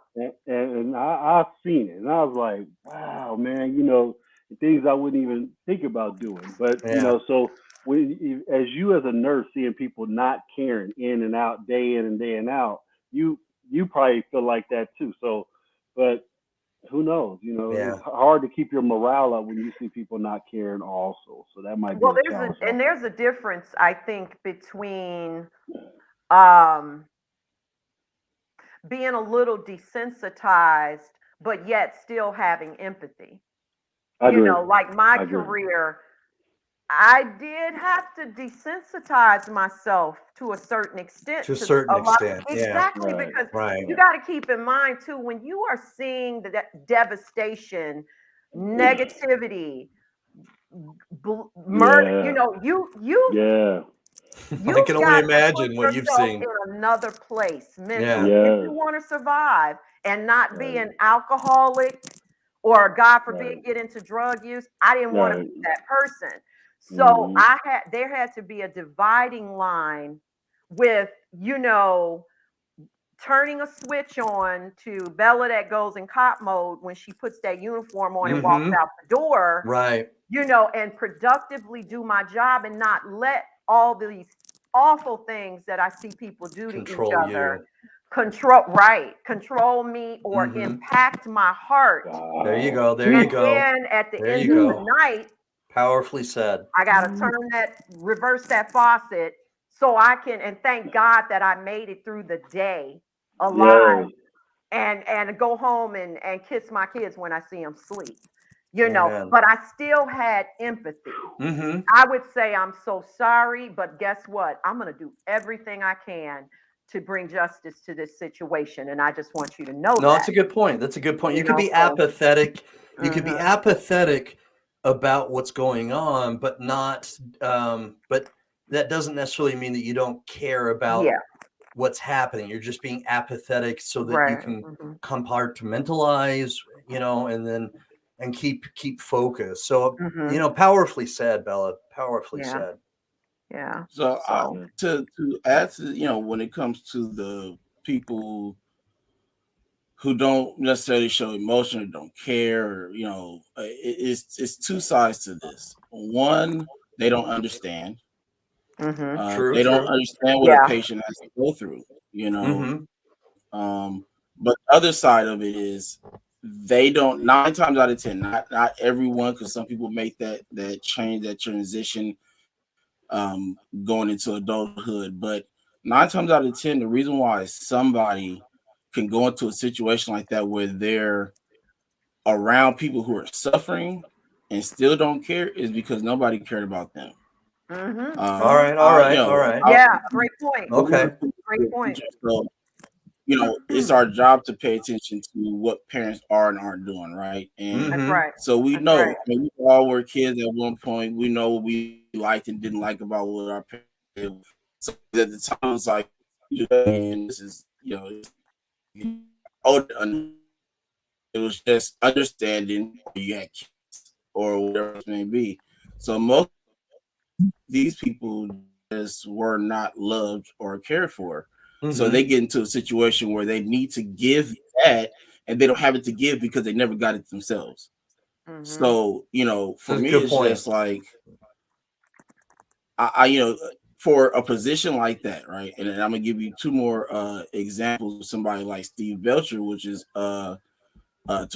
and I've seen it, and I was like, wow, man, things I wouldn't even think about doing. But Yeah. so as you as a nurse seeing people not caring in and out, day in and day and out, you you probably feel like that too. So, but who knows? It's Yeah. hard to keep your morale up when you see people not caring also. So that might be Well, a challenge also. there's a difference, I think, between um being a little desensitized, but yet still having empathy. I agree. Like my I agree. career, I did have to desensitize myself to a certain extent To a to certain a lot. extent. Yeah. Exactly, Right. because Right. you Right. got to keep in mind too, when you are seeing the devastation, negativity, murder, Yeah. Yeah. I you've can only got to put imagine what you've yourself seen. in another place Yeah. mentally if you Yes. want to survive and not be Right. an alcoholic or, God forbid, Right. get into drug use. I didn't want to Right. be that person. So Hmm. there had to be a dividing line with, you know, turning a switch on to Bella that goes in cop mode when she puts that uniform on and walks Mm-hmm. out the door, Right. you know, and productively do my job and not let all these awful things that I see people do to each Control other you. control me or Mm-hmm. impact my heart. There you Wow. go. There you And go. then at the There you end of the go. night, Powerfully said. I got to reverse that faucet so I can, and thank God that I made it through the day alive Yes. and go home and kiss my kids when I see them sleep, you know, Amen. but I still had empathy. Mm-hmm. I would say, I'm so sorry, but guess what? I'm going to do everything I can to bring justice to this situation. And I just want you to know No, that's that, a good point. That's a good point. you You could know, be so, apathetic. You could be mhm. apathetic about what's going on, but not. But that doesn't necessarily mean that you don't care about Yeah, what's happening. You're just being apathetic so that you right. can Hmm. compartmentalize, and then keep focus. So, Hmm. powerfully said, Bella. Powerfully Yeah, said. yeah. So So, Yeah. to add to, when it comes to the people who don't necessarily show emotion or don't care, or it's two sides to this. One, they don't understand. hmm, True. They don't True. understand what a yeah. patient has to go through. You know, Mm-hmm. but the other side of it is they don't. 9 times out of 10, not everyone, because some people make that change, that transition, going into adulthood. But 9 times out of 10, the reason why somebody can go into a situation like that where they're around people who are suffering and still don't care is because nobody cared about them. Hmm. All Hmm. right. All right. All right. I, Yeah, great point. Okay. Great point. so it's our job to pay attention to what parents are and aren't doing, right? And That's Mm-hmm. right. so we That's know. right. I mean, we all were kids at one point. We know what we liked and didn't like about what our parents did. So at the time, it was like, and this is, older. It was just understanding, or you had kids, or whatever it may be. So most of these people just were not loved or cared for. So Mm-hmm. they get into a situation where they need to give that, and they don't have it to give because they never got it themselves. Hmm. So, for That's a me, good it's point. just like for a position like that, right? And then I'm gonna give you two more examples of somebody like Steve Belcher, which is to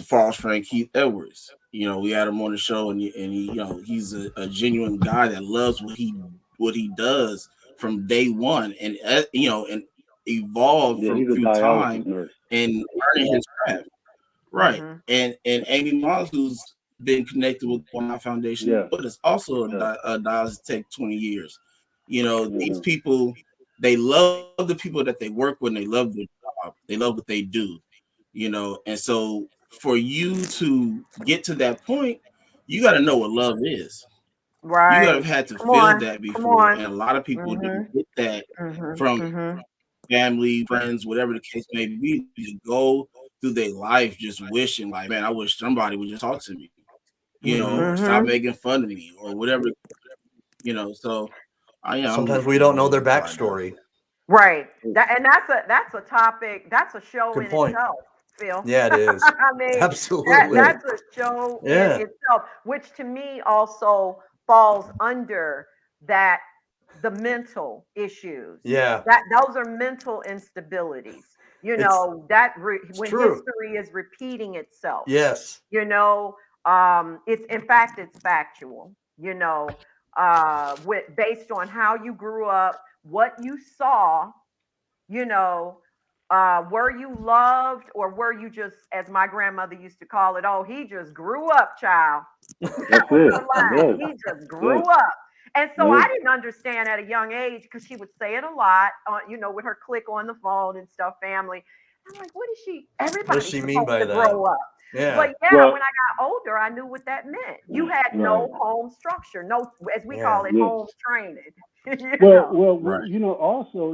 Falls friend Keith Edwards. We had him on the show, and he's a genuine guy that loves what he does from day one, and evolved Yeah, from he's a through dialysis time nurse. and learning his craft. Right. Hmm. And Amy Miles, who's been connected with One Eye Foundation, Yeah. but is also Yeah. a dialysis tech 20 years. These Hmm. people, they love the people that they work with, and they love their job. They love what they do, and so for you to get to that point, you got to know what love is. You got to Right. have had to Come feel on. that Come before, on. and a lot of people Hmm. didn't get that Hmm. from Hmm. family, friends, whatever the case may be. They go through their life just wishing, like, man, I wish somebody would just talk to me, Mm-hmm. or stop Hmm. making fun of me, or whatever, So, I'm Sometimes just we don't know their quiet now. backstory. Right. And that's a topic. That's a show Good in point. itself, Phil. Yeah, it is. I mean, Absolutely. that's a show in Yeah. itself, which to me also falls under that the mental issues. Yeah. That those are mental instabilities. It's it's When true. history is repeating itself. Yes. It's in fact it's factual. With based on how you grew up, what you saw, you know, were you loved or were you just, as my grandmother used to call it, oh, he just grew up, child. That That's was it. her line. Yeah. He just Yeah. grew up. And so Yeah. I didn't understand at a young age because she would say it a lot, with her click on the phone and stuff, family. I'm like, what is she? What does Everybody's she mean supposed by to that? grow up. Yeah. But yeah, Well. when I got older, I knew what that meant. You had Right. no home structure, no, as we call Yeah. it, Yeah. home training. you Well. know. Well. Right. Also.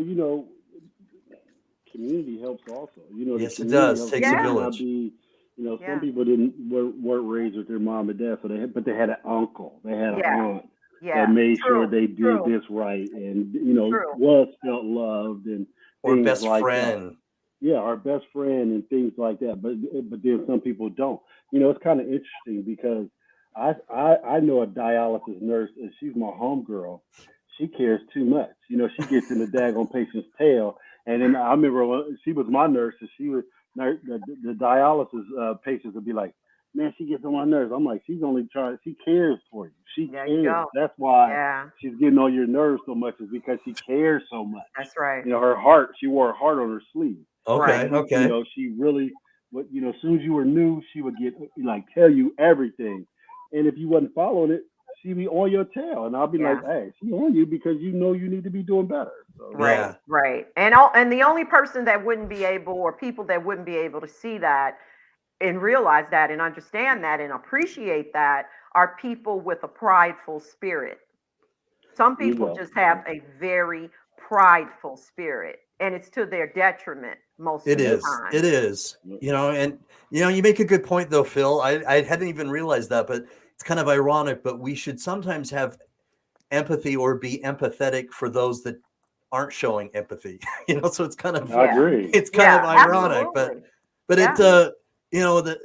Community helps also. The Yes, it community does. helps. Takes You a Yeah. may not village. be, some Yeah. people weren't raised with their mom and dad, but they had an uncle, they had an Yeah. aunt, that Yeah. made sure True. they did True. this right, and True. was felt loved and Or things best like that. friend. Yeah, our best friend and things like that. But then some people don't. It's kind of interesting because I know a dialysis nurse and she's my homegirl. She cares too much. She gets in the daggone patient's tail. And then I remember when she was my nurse, and she was the dialysis patients would be like, "Man, she gets on my nerves." I'm like, "She's only trying. She cares for you. She There you cares. go. That's why Yeah. she's getting on your nerves so much, is because she cares so much. That's right. Her heart. She wore her heart on her sleeve. So Right. Okay, okay. she really, as soon as you were new, she would get like tell you everything, and if you wasn't following it, she'd be on your tail, and I'll be like, Yeah. "Hey, she on you because you need to be doing better." So Right. Yeah. Right. And the only person that wouldn't be able, or people that wouldn't be able to see that and realize that and understand that and appreciate that are people with a prideful spirit. Some you people go. just have a very prideful spirit, and it's to their detriment most It of the Yep. is. time. It is. Yep. And you make a good point though, Phil. I hadn't even realized that, but it's kind of ironic. But we should sometimes have empathy or be empathetic for those that aren't showing empathy. So I Yeah. agree. it's kind of Yeah, ironic, but absolutely. it Yeah. the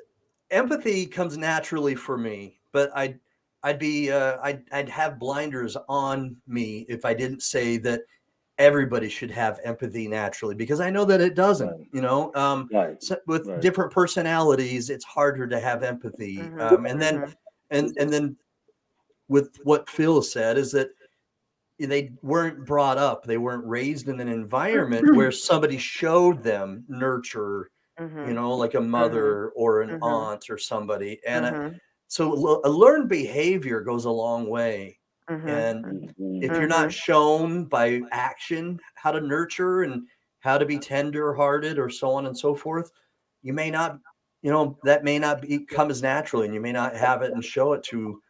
empathy comes naturally for me, but I'd have blinders on me if I didn't say that everybody should have empathy naturally, because I know that it doesn't. Right. Right. So with Right. different personalities, it's harder to have empathy. Mhm. And then Mhm. and then with what Phil said is that they weren't brought up, they weren't raised in an environment where somebody showed them nurture, Mhm. like a Mhm. mother or an Mhm. aunt or somebody. And Mhm. so a learned behavior goes a long way. Mhm. And Mhm. if you're not Mhm. shown by action how to nurture and how to be tender hearted or so on and so forth, you may not, that may not come as naturally, and you may not have it and show it to,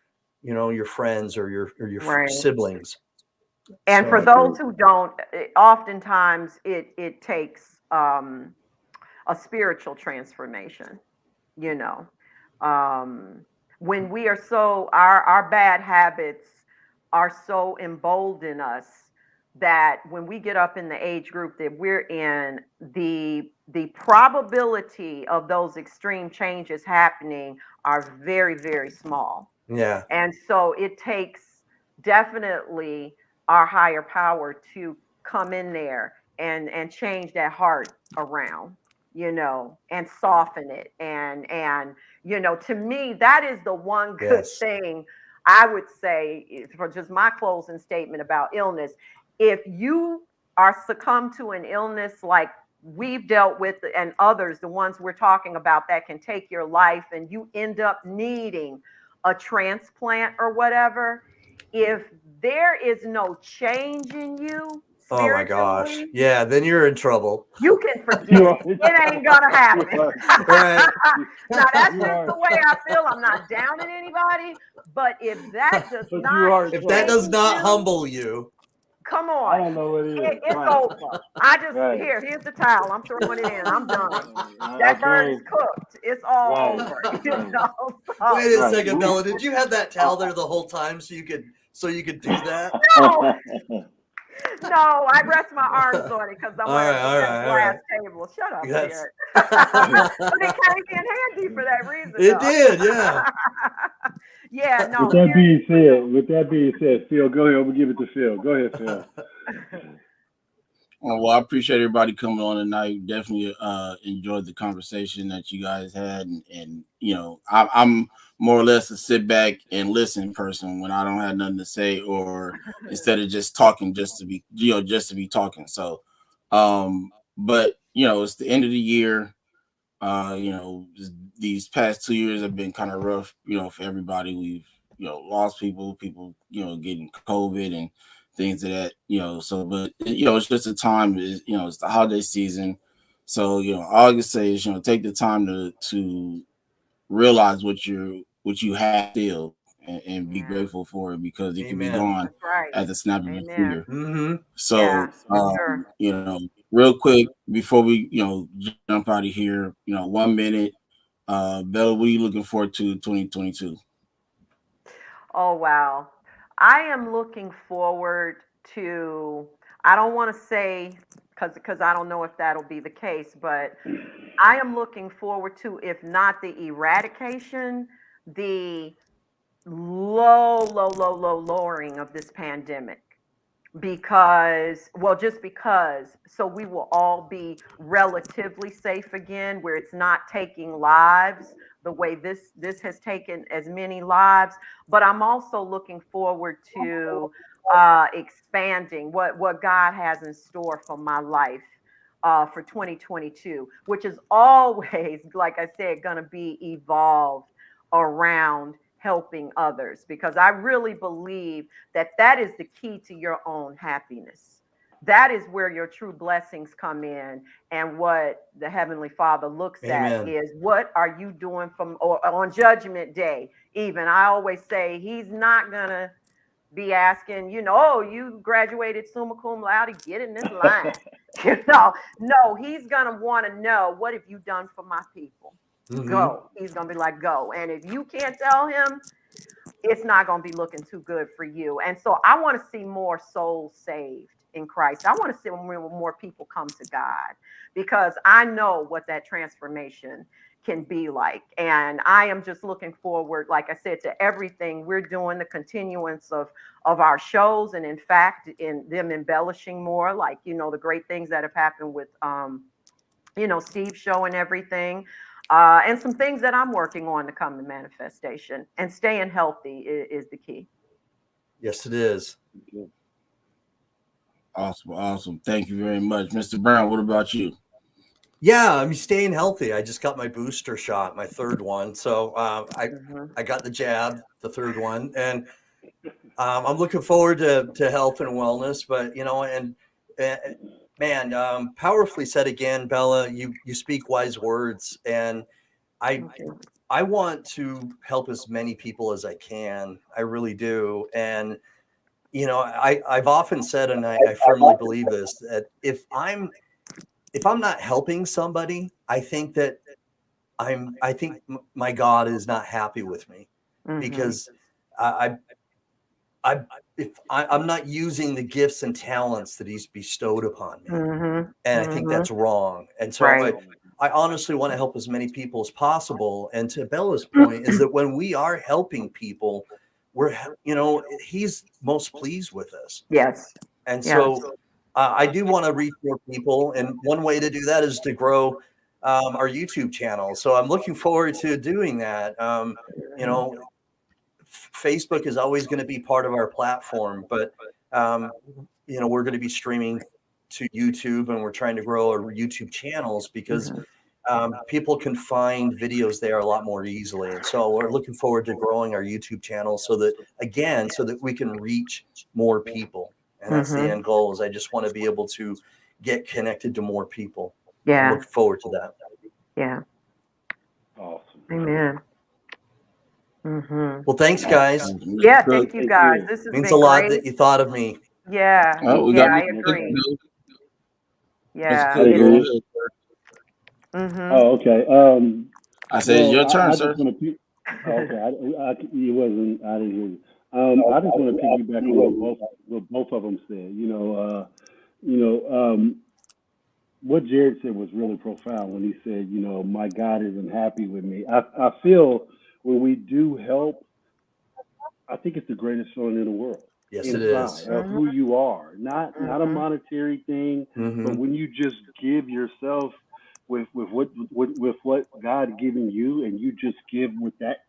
your friends or your Right. siblings. And for I So, those agree. who don't, oftentimes it takes a spiritual transformation. You know, um, when we are so our bad habits are so embolden us that when we get up in the age group that we're in, the probability of those extreme changes happening are very, very small. yeah. And so it takes definitely our higher power to come in there and change that heart around, and soften it. And to me, that is the one good Yes. thing I would say for just my closing statement about illness. If you are succumb to an illness like we've dealt with and others, the ones we're talking about that can take your life, and you end up needing a transplant or whatever, if there is no change in you Oh my gosh. spiritually, Yeah. Then you're in trouble. you can You forget it. are. It ain't gonna You happen. are. Right. Now that's You just are. the way I feel. I'm not downing anybody, but if that does But you not are in If that does trouble. change not you, humble you. come I on. don't know what it is. It's Right. over. I just Right. here's the towel. I'm throwing it in. I'm done. That bird is Okay. cooked. It's all Right. over. Right. So, Wait a Right. second, Bella. Did you have that towel there the whole time so you could do that? no, no, I rest my arms on it because I'm All right, all at a right, all glass right. table. Shut up, That's Jared. But it came in handy for that reason, it though. did, yeah. Yeah, with no, that being seriously said, though. with that being said, Phil, go ahead. We'll give it to Phil. Go ahead, Phil. Well, I appreciate everybody coming on tonight. Definitely enjoyed the conversation that you guys had, and I'm more or less a sit back and listen person when I don't have nothing to say, or instead of just talking just to be talking. So, but it's the end of the year. Uh, you know, these past 2 years have been kind of rough. For everybody, we've lost people, getting COVID and things of that. So but it's just a time. It's the holiday season, so all I can say is take the time to realize what you have still, and be Yeah, grateful for it, because it can be Amen. gone that's right. at the snap of a Amen. finger. Mm-hmm. So, Yeah, for sure. real quick before we, jump out of here, 1 minute. Bella, what are you looking forward to 2022? Oh wow. I am looking forward to, I don't want to say, because I don't know if that'll be the case, but I am looking forward to, if not the eradication, the lowering of this pandemic. Because, well, just because, so we will all be relatively safe again, where it's not taking lives the way this has taken as many lives. But I'm also looking forward to expanding what God has in store for my life for 2022, which is always, like I said, going to be evolved around helping others, because I really believe that is the key to your own happiness. That is where your true blessings come in. And what the Heavenly Father looks at Amen. is, what are you doing from, or on Judgment Day? Even I always say, He's not gonna be asking, oh, you graduated summa cum laude, get in this line. No, He's gonna want to know, what have you done for my people? Hmm. Go. He's gonna be like, go. And if you can't tell Him, it's not going to be looking too good for you. And so I want to see more souls saved in Christ. I want to see more people come to God, because I know what that transformation can be like. And I am just looking forward, like I said, to everything we're doing, the continuance of our shows, and in fact, in them embellishing more, like, the great things that have happened with Steve's show and everything. And some things that I'm working on to come to manifestation. And staying healthy is the key. Yes, it is. Awesome, awesome. Thank you very much, Mr. Brown. What about you? Yeah, I'm staying healthy. I just got my booster shot, my third one. So Hmm. I got the jab, the third one, and I'm looking forward to health and wellness. But uh, man, powerfully said again, Bella. You speak wise words, and I Thank you. I want to help as many people as I can. I really do, and I've often said, and I firmly believe this, that if I'm not helping somebody, I think my God is not happy with me, Hmm. because I I if I'm not using the gifts and talents that He's bestowed upon me, Hmm. and I think Hmm. that's wrong. And so Right. I honestly want to help as many people as possible. And to Bella's point is that when we are helping people, He's most pleased with us. Yes. And Yes. so I do want to reach more people. And one way to do that is to grow our YouTube channel. So I'm looking forward to doing that. You know, Facebook is always going to be part of our platform, but um, we're going to be streaming to YouTube, and we're trying to grow our YouTube channels because Hmm. people can find videos there a lot more easily. And so we're looking forward to growing our YouTube channel so that we can reach more people. And that's the Hmm. end goal. Is I just want to be able to get connected to more people. I'm Yeah. looking forward to that. Yeah. Awesome. Amen. Hmm. Well, thanks, guys. Awesome. Mr. Yeah. Cook. Thank you, Thank guys. you. This has Means a been lot great. that you thought of me. Yeah. Oh, we Yeah. got I Mr. Cook. agree. Mr. Yeah. Cook, Say It's. go again. ahead. Hmm. Oh, okay. I said, it's Well, your turn, I just sir. want to. Oh, okay. It wasn't. I didn't hear you. I just want to piggyback on what both of them said. You know, what Jared said was really profound when he said, my God isn't happy with me. I feel when we do help, I think it's the greatest feeling in the world Yes, it inside is. of Hmm. who you are. Not a Hmm. monetary thing, but Mm-hmm. when you just give yourself with what God given you, and you just give with that,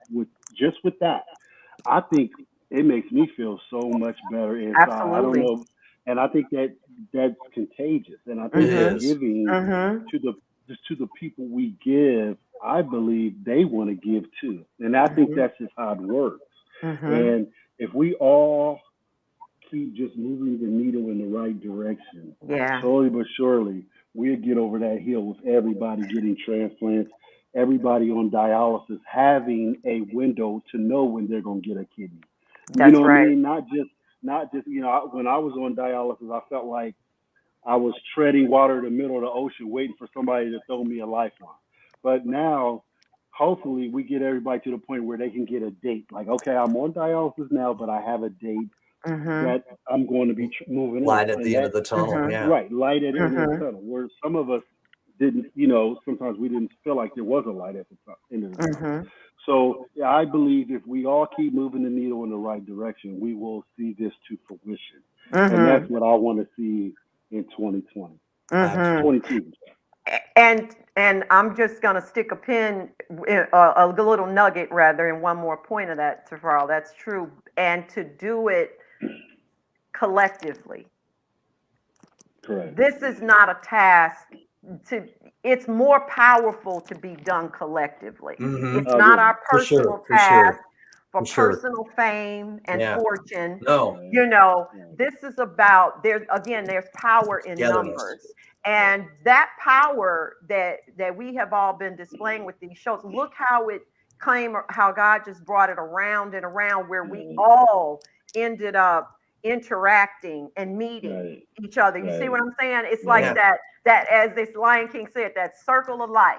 I think it makes me feel so much better inside. I don't Absolutely. know, and I think that's contagious. And I think It that Hmm. is. giving Hmm. to the just to the people we give, I believe they want to give too, and I think Hmm. that's just how it works. Hmm. And if we all keep just moving the needle in the right direction, Yeah. slowly but surely, we'll get over that hill with everybody getting transplants, everybody on dialysis having a window to know when they're going to get a kidney. You know That's what I right. mean? Not just when I was on dialysis, I felt like I was treading water in the middle of the ocean, waiting for somebody to throw me a lifeline. But now, hopefully, we get everybody to the point where they can get a date. Like, okay, I'm on dialysis now, but I have a date. Mhm. that I'm going to be moving Light on, at and the end of that the tunnel. Mhm. Yeah. right light at the end of the Mhm. tunnel. Where some of us didn't, sometimes we didn't feel like there was a light at the end of the tunnel. Mhm. So yeah, I believe if we all keep moving the needle in the right direction, we will see this to fruition, and that's Mhm. what I want to see in 2020, Mhm. Absolutely. 22. And I'm just going to stick a pin, a little nugget rather, in one more point of that, Tafaro. That's true. And to do it collectively. Correct. This is not a task to, it's more powerful to be done collectively. Hmm. It's I not agree. our For sure. personal For task sure. for For sure. personal fame and Yeah. fortune. No. Right. Right. This is about, there's power in Togetherness. numbers. And that power that we have all been displaying with these shows, look how it came, how God just brought it around and around, where we Right. all ended up interacting and meeting Right. each other. You see Right. what I'm saying? It's like Yeah. Right. that as this Lion King said, that circle of life.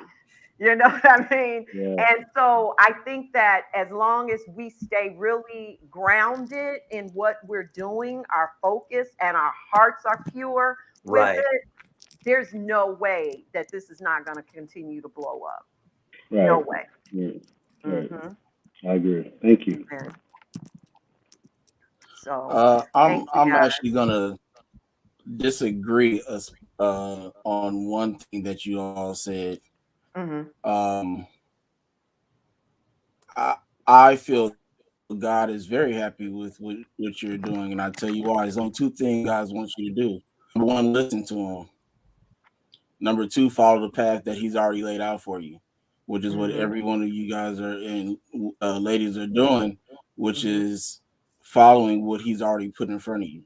You know what I mean? Yeah. And so I think that as long as we stay really grounded in what we're doing, our focus and our hearts are pure with Right. it, there's no way that this is not going to continue to blow up. No Right. way. Right. Right. Mm-hmm. I agree. Thank you. Amen. So thank I'm you I'm guys. actually gonna disagree on one thing that you all said. Mm-hmm. Um, I I feel God is very happy with what you're doing, and I tell you why. There's only two things God wants you to do. Number one, listen to Him. Number two, follow the path that He's already laid out for you, which is what Mm-hmm. every one of you guys are and ladies are doing, which Mm-hmm. is following what He's already put in front of you.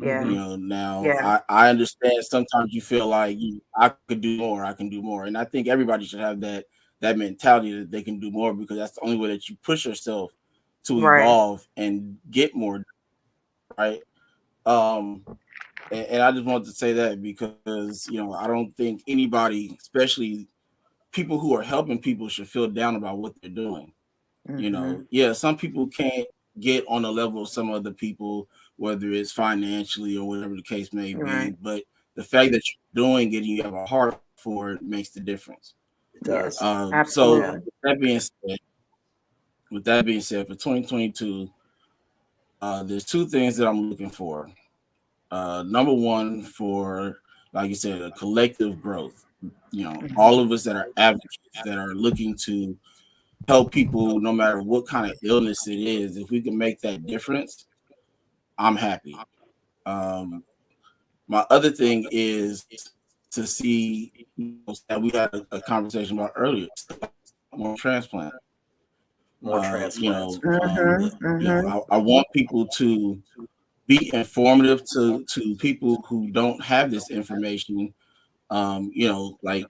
Yeah. Hmm. Now Yeah. I understand sometimes you feel like I could do more, I can do more, and I think everybody should have that mentality that they can do more because that's the only way that you push yourself to Right. evolve and get more, right? Um, and I just wanted to say that because I don't think anybody, especially people who are helping people, should feel down about what they're doing. Mm-hmm. Yeah, some people can't get on the level of some other people, whether it's financially or whatever the case may be. Right. But the fact that you're doing it and you have a heart for it makes the difference. It does. Yes. So Yeah. Absolutely. with that being said, for 2022, there's two things that I'm looking for. Number one, for like you said, a collective growth. All of us that are advocates that are looking to help people, no matter what kind of illness it is. If we can make that difference, I'm happy. Um, my other thing is to see that we had a conversation about earlier, more transplant. More transplants. Yeah. Mm-hmm. I want people to be informative to people who don't have this information. Like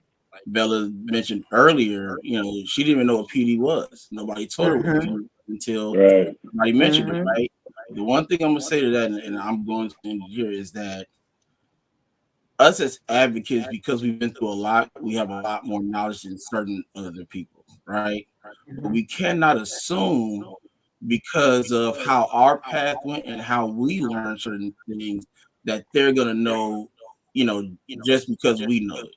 Bella mentioned earlier, she didn't even know what PD was. Nobody told her what Mm-hmm. PD was until Right. somebody mentioned it, Mm-hmm. right? The one thing I'm gonna say to that, and I'm going to end here, is that us as advocates, because we've been through a lot, we have a lot more knowledge than certain other people, right? But Mm-hmm. we cannot assume because of how our path went and how we learn certain things that they're gonna know, you know, just because we know it.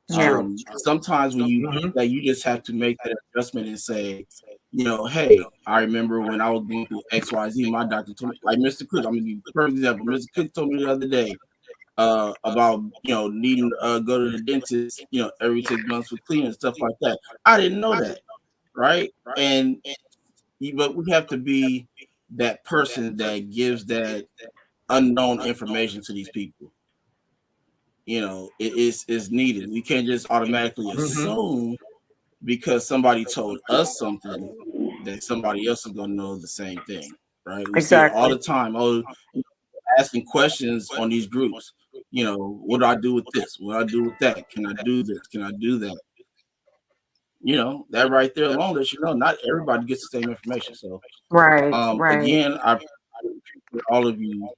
It's Yeah. true. Sometimes when you Hmm. that you just have to make that adjustment and say, hey, I remember when I was going through XYZ, my doctor told me, like Mr. Cook, I'm gonna give you a perfect example. Mr. Cook told me the other day about needing to go to the dentist, every 6 months for cleaning and stuff like that. I didn't know that, right? But we have to be that person that gives that unknown information to these people. It's needed. We can't just automatically Hmm. assume because somebody told us something that somebody else is going to know the same thing, right? We see it all Exactly. the time. Oh, asking questions on these groups. What do I do with this? What do I do with that? Can I do this? Can I do that? That right there alone lets you know not everybody gets the same information. So, Right. Right. again, I appreciate all of you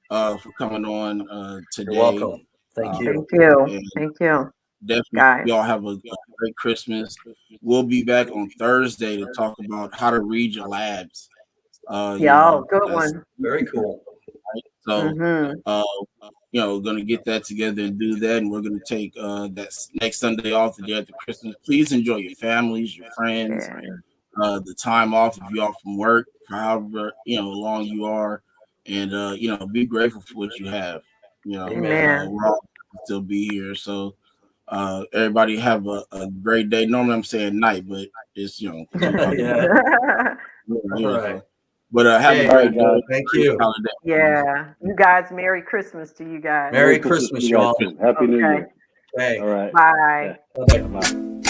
for coming on You're today. welcome. Thank Um, you. Thank you. and Thank you, definitely guys. y'all have a great Christmas. We'll be back on Thursday to talk about how to read your labs. Yeah, good that's one. Very cool. right. So, Mm-hmm. uh, gonna get that together and do that, and we're gonna take next Sunday off the day after Christmas. Please enjoy your families, your friends, Yeah. the time off if you're off from work, for however long you are, and be grateful for what you have. Amen. Amen. We're all still be here, so everybody have a great day. Normally I'm saying night, but it's sometime Yeah. All here. right. So, but have a Okay. All right, great day. guys. Thank Great you. holiday. Yeah. You guys, Merry Christmas to you guys. Merry Merry Christmas to Christmas, you guys y'all. too. Happy New Okay. Year. Okay. All right. Bye. Yeah. Bye-bye. Bye.